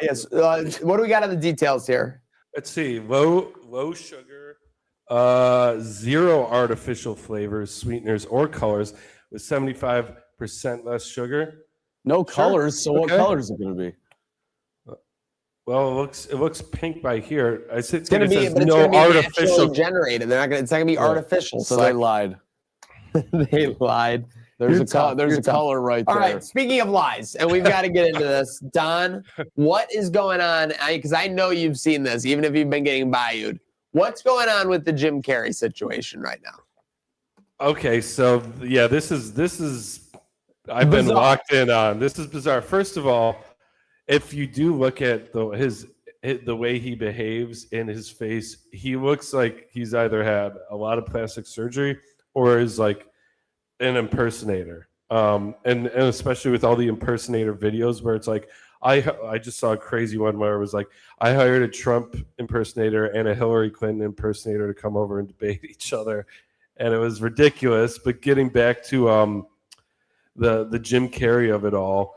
yes. What do we got on the details here? Let's see. Low sugar, 0 artificial flavors, sweeteners, or colors, with 75% less sugar. No colors. So what Okay. colors are going to be? Well, it looks pink by here. It's going to be, but it's no going to be artificial. naturally generated. It's not going to be artificial. So they lied. They lied. There's You're tough. there's You're a tough. color right All there. right. Speaking of lies, and we've got to get into this, Don. What is going on? Because I know you've seen this, even if you've been getting bayoued. What's going on with the Jim Carrey situation right now? Okay, so yeah, this is I've been Bizarre. locked in on. This is bizarre. First of all, if you do look at the way he behaves in his face, he looks like he's either had a lot of plastic surgery or is like an impersonator. And especially with all the impersonator videos where it's like, I just saw a crazy one where it was like, I hired a Trump impersonator and a Hillary Clinton impersonator to come over and debate each other. And it was ridiculous. But getting back to the Jim Carrey of it all,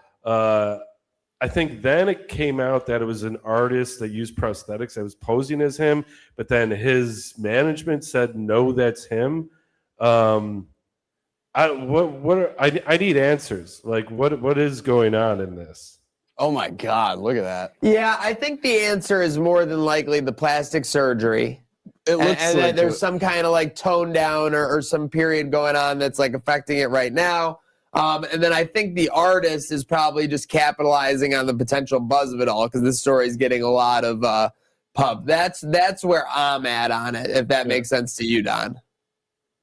I think then it came out that it was an artist that used prosthetics that was posing as him, but then his management said, no, that's him. I need answers. Like, what is going on in this? Oh my God! Look at that. Yeah, I think the answer is more than likely the plastic surgery. It looks and like there's some kind of like tone down or some period going on that's like affecting it right now. And then I think the artist is probably just capitalizing on the potential buzz of it all because this story is getting a lot of pub. That's where I'm at on it, if that makes sense to you, Don.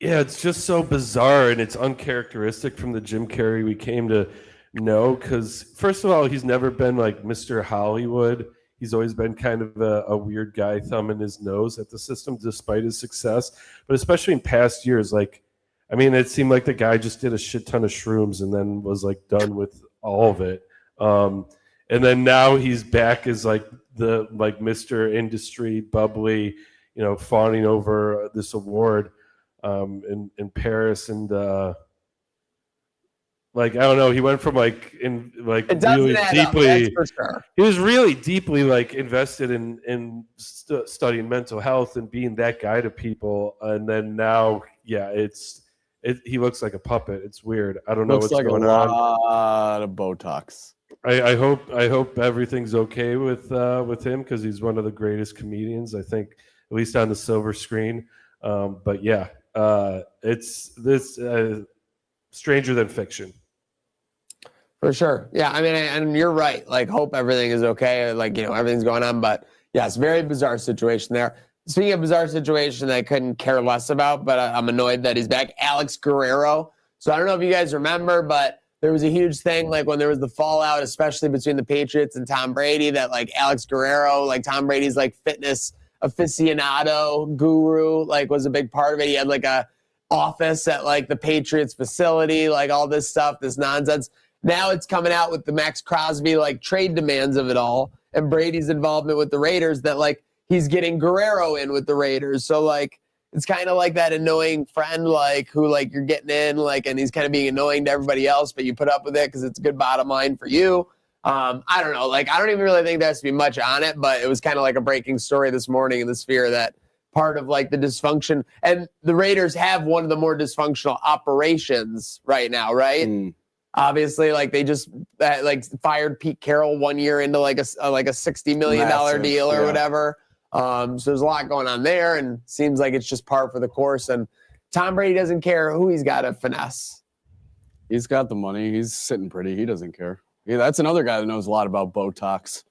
Yeah, it's just so bizarre and it's uncharacteristic from the Jim Carrey we came to know. Because first of all, he's never been like Mr. Hollywood. He's always been kind of a weird guy thumbing his nose at the system despite his success. But especially in past years, like, I mean, it seemed like the guy just did a shit ton of shrooms and then was like done with all of it. And then now he's back as like Mr. Industry, bubbly, fawning over this award in Paris. And I don't know, he went from really deeply. For sure. He was really deeply invested in studying mental health and being that guy to people. And then now, yeah, he looks like a puppet. It's weird. I don't know what's going on. Looks like a lot of Botox. I hope everything's okay with him because he's one of the greatest comedians, I think, at least on the silver screen. But yeah, it's this stranger than fiction. For sure. Yeah, I mean, and you're right. Like, hope everything is okay. Everything's going on. But yes, very bizarre situation there. Speaking of bizarre situation that I couldn't care less about, but I'm annoyed that he's back, Alex Guerrero. So I don't know if you guys remember, but there was a huge thing, when there was the fallout, especially between the Patriots and Tom Brady, that Alex Guerrero, Tom Brady's fitness aficionado guru, was a big part of it. He had a office at the Patriots facility, all this stuff, this nonsense. Now it's coming out with the Max Crosby trade demands of it all and Brady's involvement with the Raiders that he's getting Guerrero in with the Raiders. So it's kind of like that annoying friend who you're getting in and he's kind of being annoying to everybody else, but you put up with it because it's a good bottom line for you. I don't know. I don't even really think there has to be much on it, but it was kind of like a breaking story this morning in the sphere that part of the dysfunction, and the Raiders have one of the more dysfunctional operations right now, right? Obviously, they just fired Pete Carroll 1 year into a $60 million deal or whatever. So there's a lot going on there, and seems like it's just par for the course. And Tom Brady doesn't care who he's got to finesse. He's got the money. He's sitting pretty. He doesn't care. Yeah, that's another guy that knows a lot about Botox.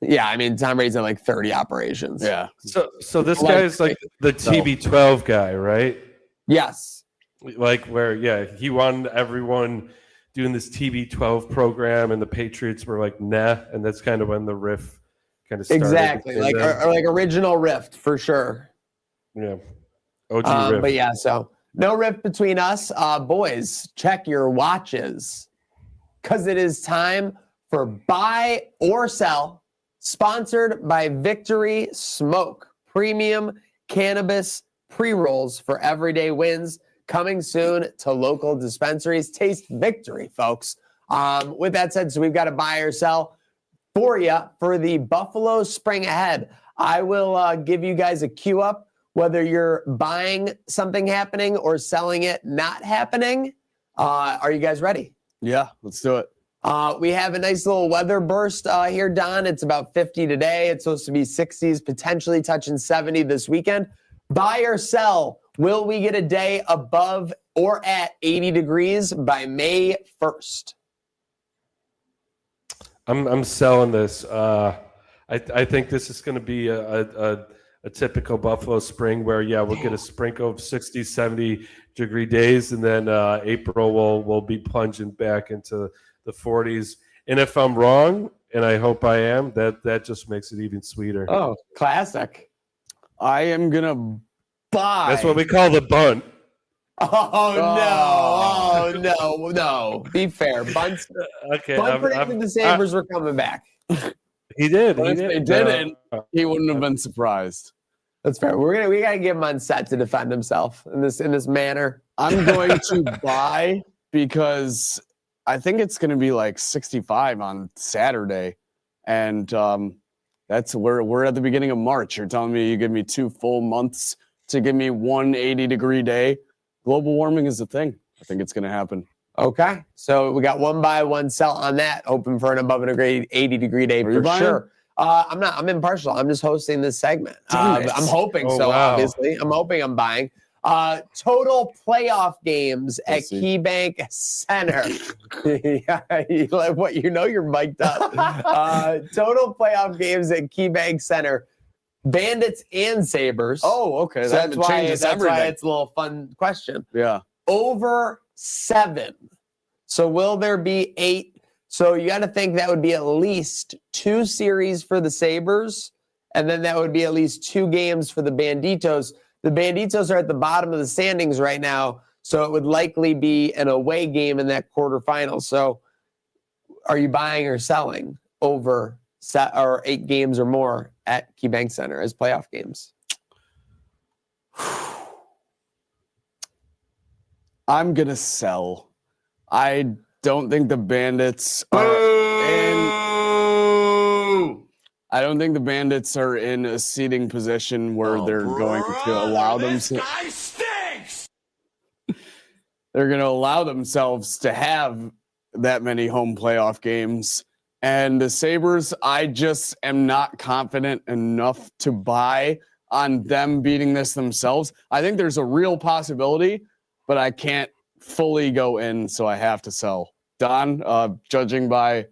Yeah, I mean, Tom Brady's had like 30 operations. Yeah. So this guy's like the TB12 guy, right? Yes. Like where, yeah, he wanted everyone doing this TB12 program, and the Patriots were like, nah, and that's kind of when the riff kind of started. Exactly, like original rift for sure. Yeah, OG riff. But yeah, so no rift between us, boys. Check your watches, because it is time for Buy or Sell, sponsored by Victory Smoke, premium cannabis pre-rolls for everyday wins. Coming soon to local dispensaries. Taste victory, folks. With that said, so we've got a buy or sell for you for the Buffalo Spring Ahead. I will give you guys a cue up, whether you're buying something happening or selling it not happening. Are you guys ready? Yeah, let's do it. We have a nice little weather burst here, Don. It's about 50 today. It's supposed to be 60s, potentially touching 70 this weekend. Buy or sell. Will we get a day above or at 80 degrees by May 1st? I'm selling this. I think this is going to be a typical Buffalo spring where, yeah, we'll get a sprinkle of 60, 70 degree days, and then April will be plunging back into the 40s. And if I'm wrong, and I hope I am, that just makes it even sweeter. Oh, classic. I am going to buy. That's what we call the bunt. Oh, no. Be fair. Bunt predicted the Sabres were coming back. He did. But if they didn't, he wouldn't have been surprised. That's fair. We gotta give him on set to defend himself in this manner. I'm going to buy because I think it's going to be like 65 on Saturday, and that's where we're at the beginning of March. You're telling me you give me 2 full months to give me 1 80-degree day. Global warming is a thing. I think it's going to happen. Okay. So we got 1 buy, 1 sell on that, hoping for an above and a grade 80-degree day for sure. I'm impartial. I'm just hosting this segment. I'm hoping wow. Obviously. I'm hoping I'm buying. Total playoff games at KeyBank Center. Yeah, you're mic'd up. Total playoff games at KeyBank Center. Bandits and Sabres. Oh, okay. So that's why it's a little fun question. Yeah. Over 7. So will there be 8? So you got to think that would be at least 2 series for the Sabres, and then that would be at least 2 games for the Banditos. The Banditos are at the bottom of the standings right now, so it would likely be an away game in that quarterfinal. So are you buying or selling over 8 games or more at KeyBank Center as playoff games? I'm going to sell. I don't think the Bandits are I don't think the Bandits are in a seating position where they're going to allow themselves. This guy stinks! They're going to allow themselves to have that many home playoff games. And the Sabres, I just am not confident enough to buy on them beating this themselves. I think there's a real possibility, but I can't fully go in, so I have to sell. Don, judging by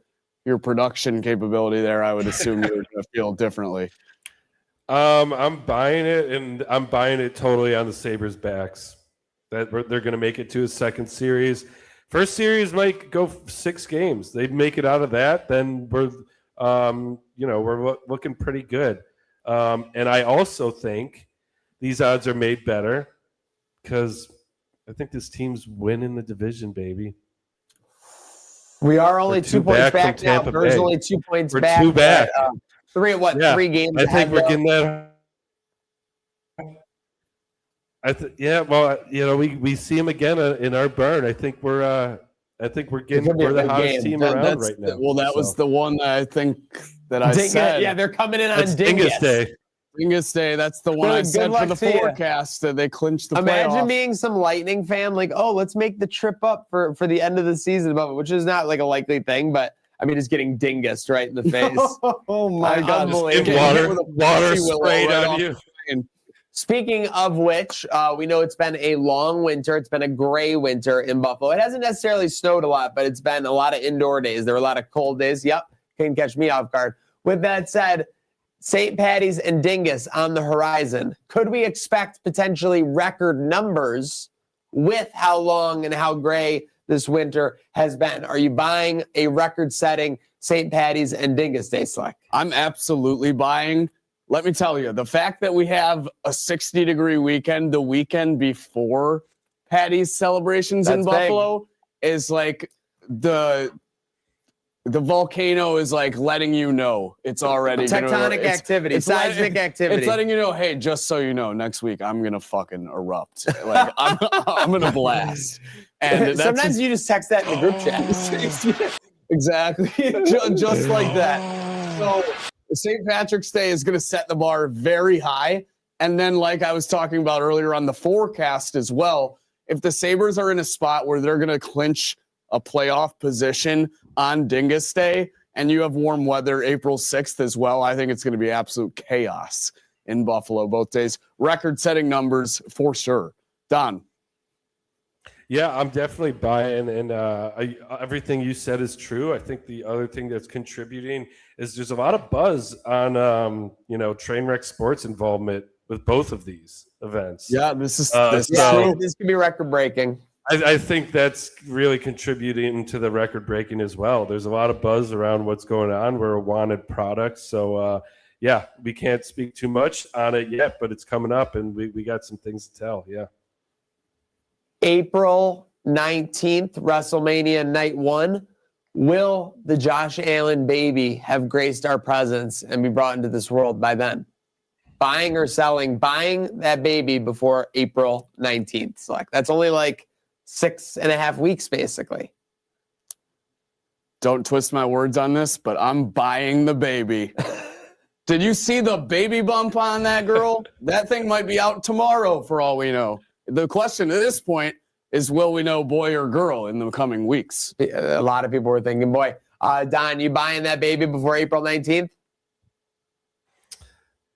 your production capability there, I would assume you would feel differently. I'm buying it, and I'm buying it totally on the Sabres' backs. That they're going to make it to a second series. First series might go 6 games. They make it out of that, then we're looking pretty good. And I also think these odds are made better because I think this team's winning the division, baby. We are only 2 points back now. There's only 2 points back. We're 2 back. 3 games. I think we're getting that. We see him again in our barn. I think we're the hottest team around right now. Well, that was the one that I think that I said. Yeah, they're coming in on Dingus Day. Dingus Day. That's the one I said for the forecast that they clinched the playoff. Imagine being some Lightning fan, like, oh, let's make the trip up for the end of the season above it, which is not like a likely thing, but I mean, just getting dingused right in the face. Oh my God! Unbelievable. Water sprayed on you. Speaking of which, we know it's been a long winter. It's been a gray winter in Buffalo. It hasn't necessarily snowed a lot, but it's been a lot of indoor days. There were a lot of cold days. Yep, couldn't catch me off guard. With that said, St. Patty's and Dingus on the horizon. Could we expect potentially record numbers with how long and how gray this winter has been? Are you buying a record-setting St. Patty's and Dingus Day, Slick? I'm absolutely buying. Let me tell you, the fact that we have a 60-degree weekend, the weekend before Patty's celebrations in Buffalo, is like the volcano is like letting you know it's already Tectonic activity, seismic activity. It's letting you know, hey, just so you know, next week I'm gonna fucking erupt. Like I'm gonna blast. And sometimes you just text that in the group chat. Exactly, just like that. So St. Patrick's Day is gonna set the bar very high. And then, like I was talking about earlier on the forecast as well, if the Sabres are in a spot where they're gonna clinch a playoff position on Dingus Day, and you have warm weather April 6th as well, I think it's going to be absolute chaos in Buffalo both days. Record-setting numbers for sure. Don. Yeah, I'm definitely buying, and everything you said is true. I think the other thing that's contributing is there's a lot of buzz on, Trainwreck Sports involvement with both of these events. Yeah, this could be record-breaking. I think that's really contributing to the record breaking as well. There's a lot of buzz around what's going on. We're a wanted product. So, we can't speak too much on it yet, but it's coming up and we got some things to tell. Yeah. April 19th, WrestleMania Night 1. Will the Josh Allen baby have graced our presence and be brought into this world by then? Buying or selling? Buying that baby before April 19th. So that's only like 6.5 weeks, basically. Don't twist my words on this, but I'm buying the baby. Did you see the baby bump on that girl? That thing might be out tomorrow for all we know. The question at this point is, will we know boy or girl in the coming weeks? A lot of people were thinking, boy. Don, you buying that baby before April 19th?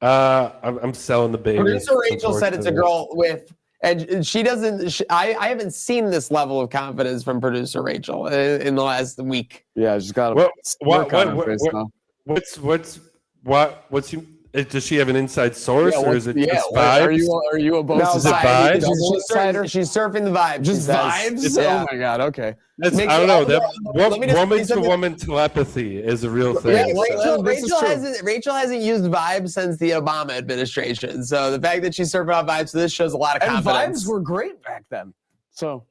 I'm selling the baby. Producer Rachel said it's a girl with... And she doesn't. I haven't seen this level of confidence from producer Rachel in the last week. Yeah, she's got to work on her face now. Does she have an inside source, or is it just vibes? Are you a both? Is it vibes? She's surfing the vibes. Just vibes? Yeah. Oh my God. Okay. I don't know. That woman-to-woman telepathy is a real thing. Yeah, Rachel hasn't used vibes since the Obama administration. So the fact that she's surfing off vibes, so this shows a lot of confidence. And vibes were great back then. So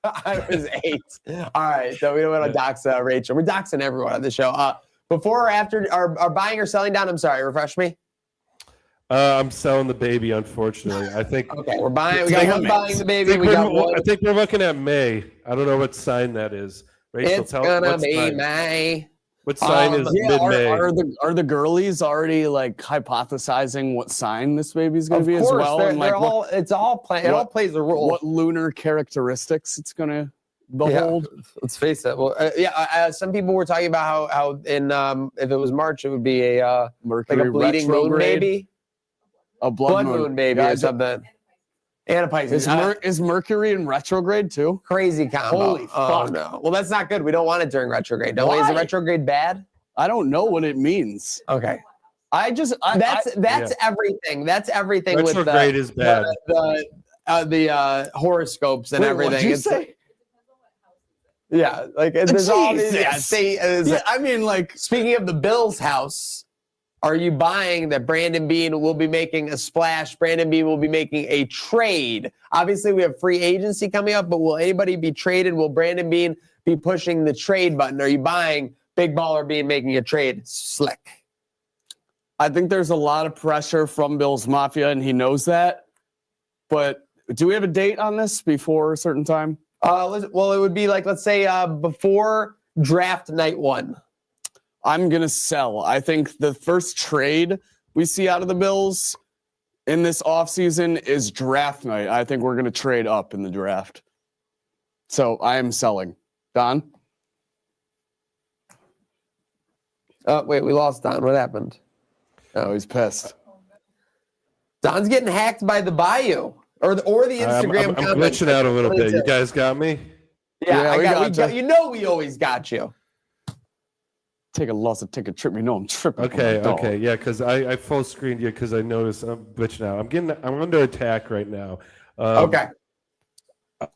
I was 8. All right. So we don't want to dox Rachel. We're doxing everyone on the show. Before or after, are buying or selling down? I'm sorry, refresh me. I'm selling the baby, unfortunately. I think. Okay, we're buying. We got one buying the baby. I think we're looking at May. I don't know what sign that is. Rachel, it's gonna be May. What sign is mid-May? Are the girlies already like hypothesizing what sign this baby's gonna be as well? It all plays a role. What lunar characteristics it's gonna behold? Yeah, let's face it. Well, some people were talking about how in if it was March, it would be a Mercury like a bleeding moon, maybe a blood moon baby or something. And a Pisces. Is Mercury in retrograde too? Crazy combo. Holy fuck! No. Well, that's not good. We don't want it during retrograde. Don't we? Is it retrograde bad? I don't know what it means. Okay. That's everything. That's everything. Retrograde is bad. The horoscopes and everything. What'd you say? Yeah, like there's all these. I mean, like, speaking of the Bills' house, are you buying that Brandon Beane will be making a splash? Brandon Beane will be making a trade. Obviously, we have free agency coming up, but will anybody be traded? Will Brandon Beane be pushing the trade button? Are you buying Big Baller Beane making a trade? Slick. I think there's a lot of pressure from Bills Mafia, and he knows that. But do we have a date on this before a certain time? Well, it would be like, let's say before draft night 1. I'm going to sell. I think the first trade we see out of the Bills in this offseason is draft night. I think we're going to trade up in the draft. So I am selling. Don? Oh, wait, we lost Don. What happened? Oh, he's pissed. Don's getting hacked by the Bayou or the Instagram. I'm comments. glitching out a little bit. You guys got me? Yeah, we got you. You know we always got you. Take a loss and take a trip. You know I'm tripping. Okay, yeah, because I full screened you because I noticed I'm glitching out. I'm under attack right now. Okay.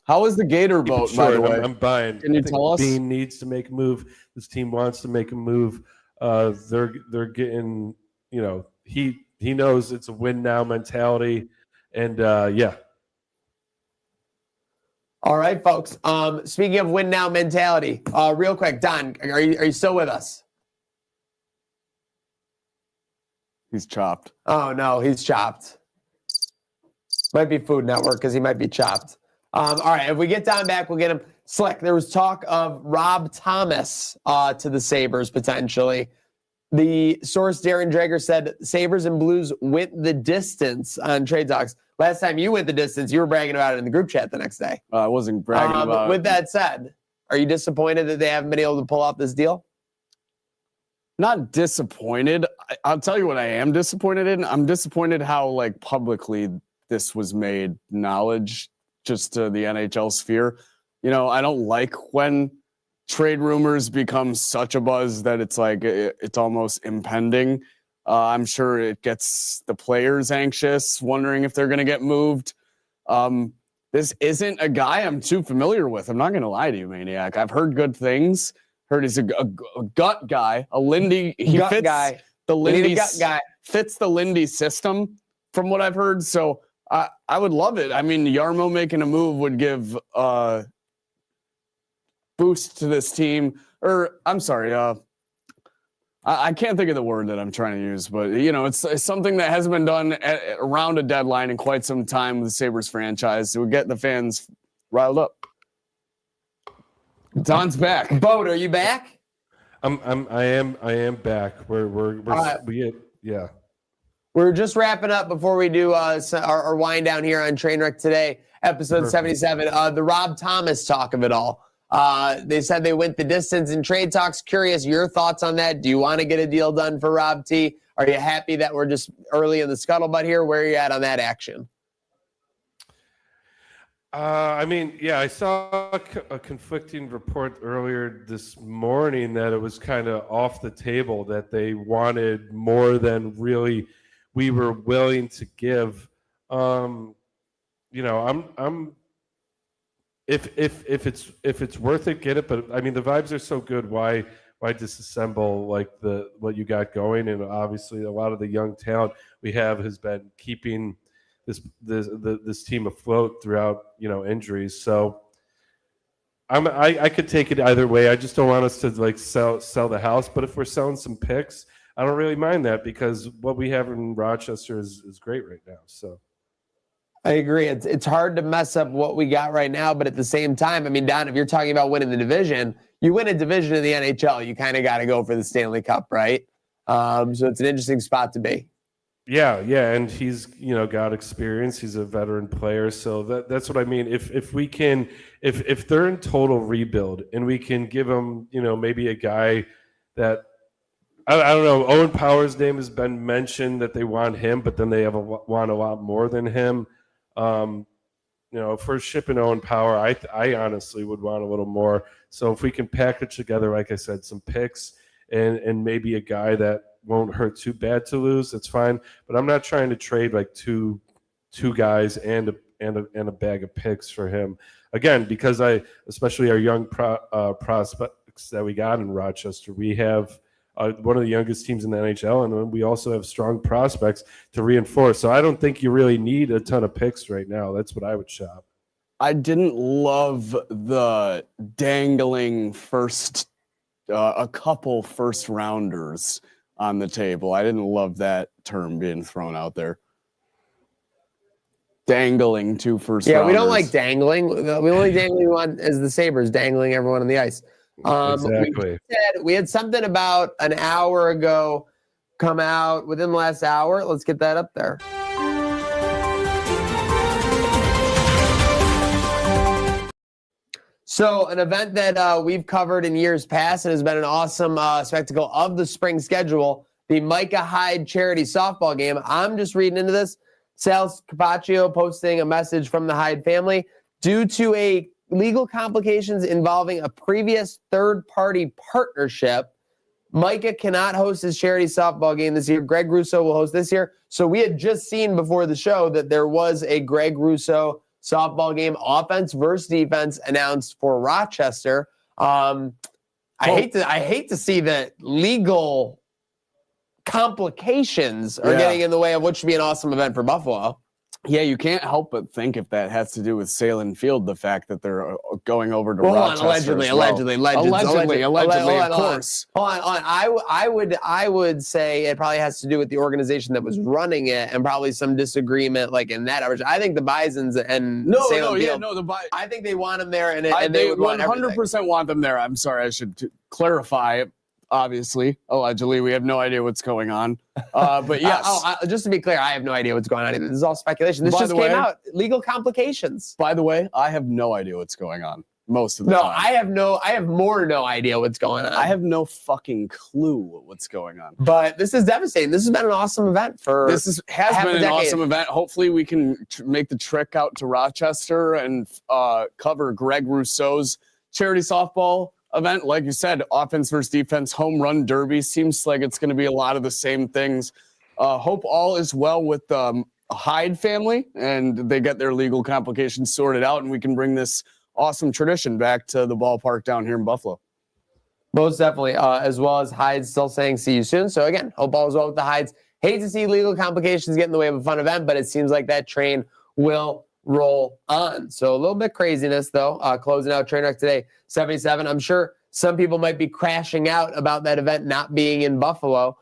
How is the Gator boat, by the way? I'm buying. Can you tell us? Bean needs to make a move. This team wants to make a move. They're getting, he knows it's a win now mentality, and yeah. All right, folks. Speaking of win now mentality, real quick, Don, are you still with us? He's chopped. Oh no, he's chopped. Might be Food Network because he might be chopped. All right, if we get Don back, we'll get him. Slick, there was talk of Rob Thomas to the Sabres potentially. The source Darren Drager said Sabres and Blues went the distance on trade talks. Last time you went the distance, you were bragging about it in the group chat the next day. I wasn't bragging about With it. that said, are you disappointed that they haven't been able to pull off this deal? Not disappointed. I'll tell you what I am disappointed in. I'm disappointed how publicly this was made knowledge just to the NHL sphere. I don't like when trade rumors become such a buzz that it's almost impending. I'm sure it gets the players anxious, wondering if they're going to get moved. This isn't a guy I'm too familiar with. I'm not going to lie to you, Maniac. I've heard good things. Heard he's a gut guy, a Lindy. He gut fits guy. the Lindy gut guy. Fits the Lindy system, from what I've heard. So I would love it. I mean, Yarmo making a move would give boost to this team. Or I'm sorry, I can't think of the word that I'm trying to use, but it's something that hasn't been done around a deadline in quite some time with the Sabres franchise. It would get the fans riled up. Don's back. Boat, are you back? I am back. Yeah. We're just wrapping up before we do our wind down here on Trainwreck today, episode 77. The Rob Thomas talk of it all. They said they went the distance in trade talks. Curious your thoughts on that. Do you want to get a deal done for Rob T? Are you happy that we're just early in the scuttlebutt here? Where are you at on that action? I saw a conflicting report earlier this morning that it was kind of off the table, that they wanted more than really we were willing to give. I'm if it's worth it, get it. But I mean, the vibes are so good. Why disassemble what you got going? And obviously, a lot of the young talent we have has been keeping this team afloat throughout injuries. So I could take it either way. I just don't want us to sell the house. But if we're selling some picks, I don't really mind that, because what we have in Rochester is great right now. So I agree. It's hard to mess up what we got right now, but at the same time, I mean, Don, if you're talking about winning the division, you win a division in the NHL, you kind of got to go for the Stanley Cup, right? So it's an interesting spot to be. Yeah, and he's got experience. He's a veteran player, so that's what I mean. If we can, if they're in total rebuild and we can give them, maybe a guy that I don't know. Owen Power's name has been mentioned that they want him, but then they want a lot more than him. If we're shipping Owen Power, I honestly would want a little more. So if we can package together, like I said, some picks and maybe a guy that won't hurt too bad to lose, that's fine. But I'm not trying to trade two guys and a bag of picks for him. Again, because especially our young prospects that we got in Rochester, we have one of the youngest teams in the NHL, and then we also have strong prospects to reinforce. So I don't think you really need a ton of picks right now. That's what I would shop. I didn't love the dangling a couple first rounders on the table. I didn't love that term being thrown out there. Dangling 2 first rounders. Yeah, we don't like dangling. The only dangling we want is the Sabres dangling everyone on the ice. Exactly. We had something about an hour ago come out within the last hour. Let's get that up there. So an event that we've covered in years past and has been an awesome spectacle of the spring schedule, the Micah Hyde charity softball game. I'm just reading into this. Sal Capaccio posting a message from the Hyde family. Due to a legal complications involving a previous third-party partnership, Micah cannot host his charity softball game this year. Greg Russo will host this year. So we had just seen before the show that there was a Greg Russo softball game, offense versus defense, announced for Rochester. I hate to see that legal complications are getting in the way of what should be an awesome event for Buffalo. Yeah, you can't help but think if that has to do with Salem Field, the fact that they're going over to Rochester. Allegedly, of course. Hold on. I would say it probably has to do with the organization that was running it and probably some disagreement like in that. I think the Bisons and Salem Field. I think they want them there, and they would 100% want them there. I'm sorry, I should clarify. Obviously, allegedly, we have no idea what's going on. But yes. Just to be clear, I have no idea what's going on either. This is all speculation. This just came out. Legal complications. By the way, I have no idea what's going on most of the time. I have no idea what's going on. I have no fucking clue what's going on. But this is devastating. This has been an awesome event has been an awesome event. Hopefully we can make the trek out to Rochester and cover Greg Rousseau's charity softball event. Like you said, offense versus defense, home run derby. Seems like it's going to be a lot of the same things. Hope all is well with the Hyde family and they get their legal complications sorted out and we can bring this awesome tradition back to the ballpark down here in Buffalo. Most definitely, as well as Hyde still saying see you soon. So again, hope all is well with the Hydes. Hate to see legal complications get in the way of a fun event, but it seems like that train will roll on. So a little bit craziness though, closing out Trainwreck today, 77. I'm sure some people might be crashing out about that event not being in Buffalo.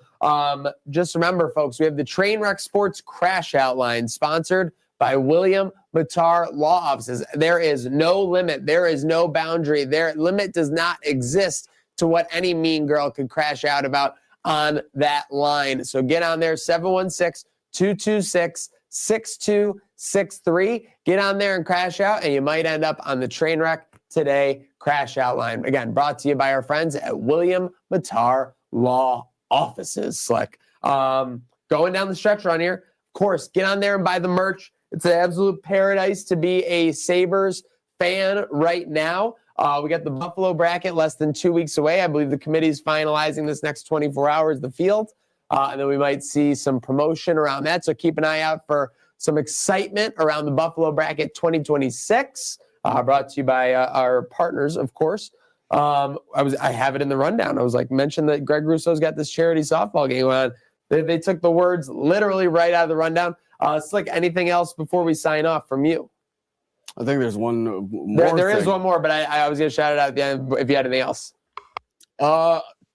Just remember, folks, we have the Trainwreck Sports Crash Outline sponsored by William Matar Law Offices. There is no limit. There is no boundary. Their limit does not exist to what any mean girl could crash out about on that line. So get on there, 716-226-6263. Get on there and crash out, and you might end up on the Trainwreck Today Crash Outline. Again, brought to you by our friends at William Matar Law Offices. Slick. Going down the stretch run here, of course, get on there and buy the merch. It's an absolute paradise to be a Sabres fan right now. We got the Buffalo bracket less than 2 weeks away. I believe the committee's finalizing this next 24 hours, the field. And then we might see some promotion around that. So keep an eye out for some excitement around the Buffalo bracket 2026. Brought to you by our partners, of course. I have it in the rundown. I was like, mention that Greg Russo's got this charity softball game on. They took the words literally right out of the rundown. Slick, anything else before we sign off from you? I think there's one more. There is one more, but I was going to shout it out at the end if you had anything else.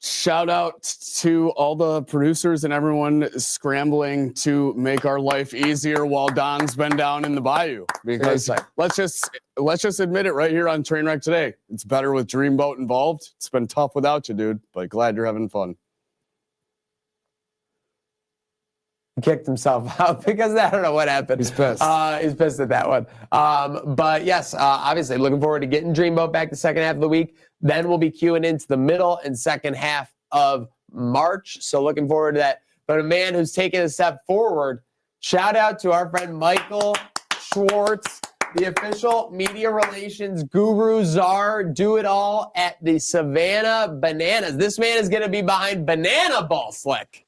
Shout out to all the producers and everyone scrambling to make our life easier while Don's been down in the bayou. Because let's just admit it right here on Trainwreck today. It's better with Dreamboat involved. It's been tough without you, dude, but glad you're having fun. He kicked himself out because I don't know what happened. He's pissed. He's pissed at that one. But yes, obviously looking forward to getting Dreamboat back the second half of the week. Then we'll be queuing into the middle and second half of March. So looking forward to that. But a man who's taken a step forward, shout out to our friend Michael Schwartz, the official media relations guru, czar, do it all at the Savannah Bananas. This man is going to be behind Banana Ball, Slick.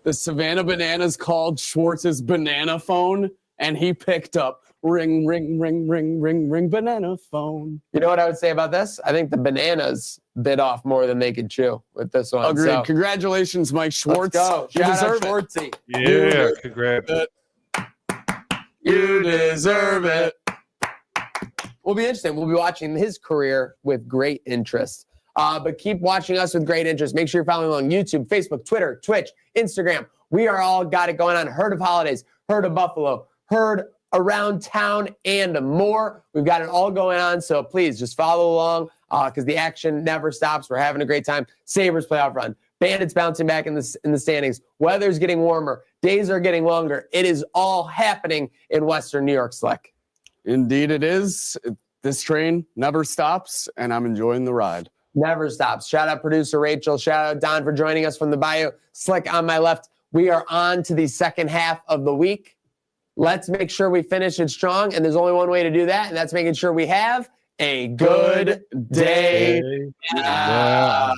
The Savannah Bananas called Schwartz's banana phone, and he picked up ring, ring, ring, ring, ring, ring, banana phone. You know what I would say about this? I think the Bananas bit off more than they could chew with this one. Agreed. So, congratulations, Mike Schwartz. Let's go. You Shout deserve out Schwartzy. Yeah, congrats. You deserve it. Will be interesting. We'll be watching his career with great interest. But keep watching us with great interest. Make sure you're following along YouTube, Facebook, Twitter, Twitch, Instagram. We are all got it going on. Herd of Holidays, Herd of Buffalo, Herd around town, and more. We've got it all going on. So please just follow along because the action never stops. We're having a great time. Sabres playoff run. Bandits bouncing back in the standings. Weather's getting warmer. Days are getting longer. It is all happening in Western New York, Slick. Indeed it is. this train never stops, and I'm enjoying the ride. Never stops. Shout out producer Rachel. Shout out Don for joining us from the Bayou. Slick on my left. We are on to the second half of the week. Let's make sure we finish it strong, and there's only one way to do that, and that's making sure we have a good day now.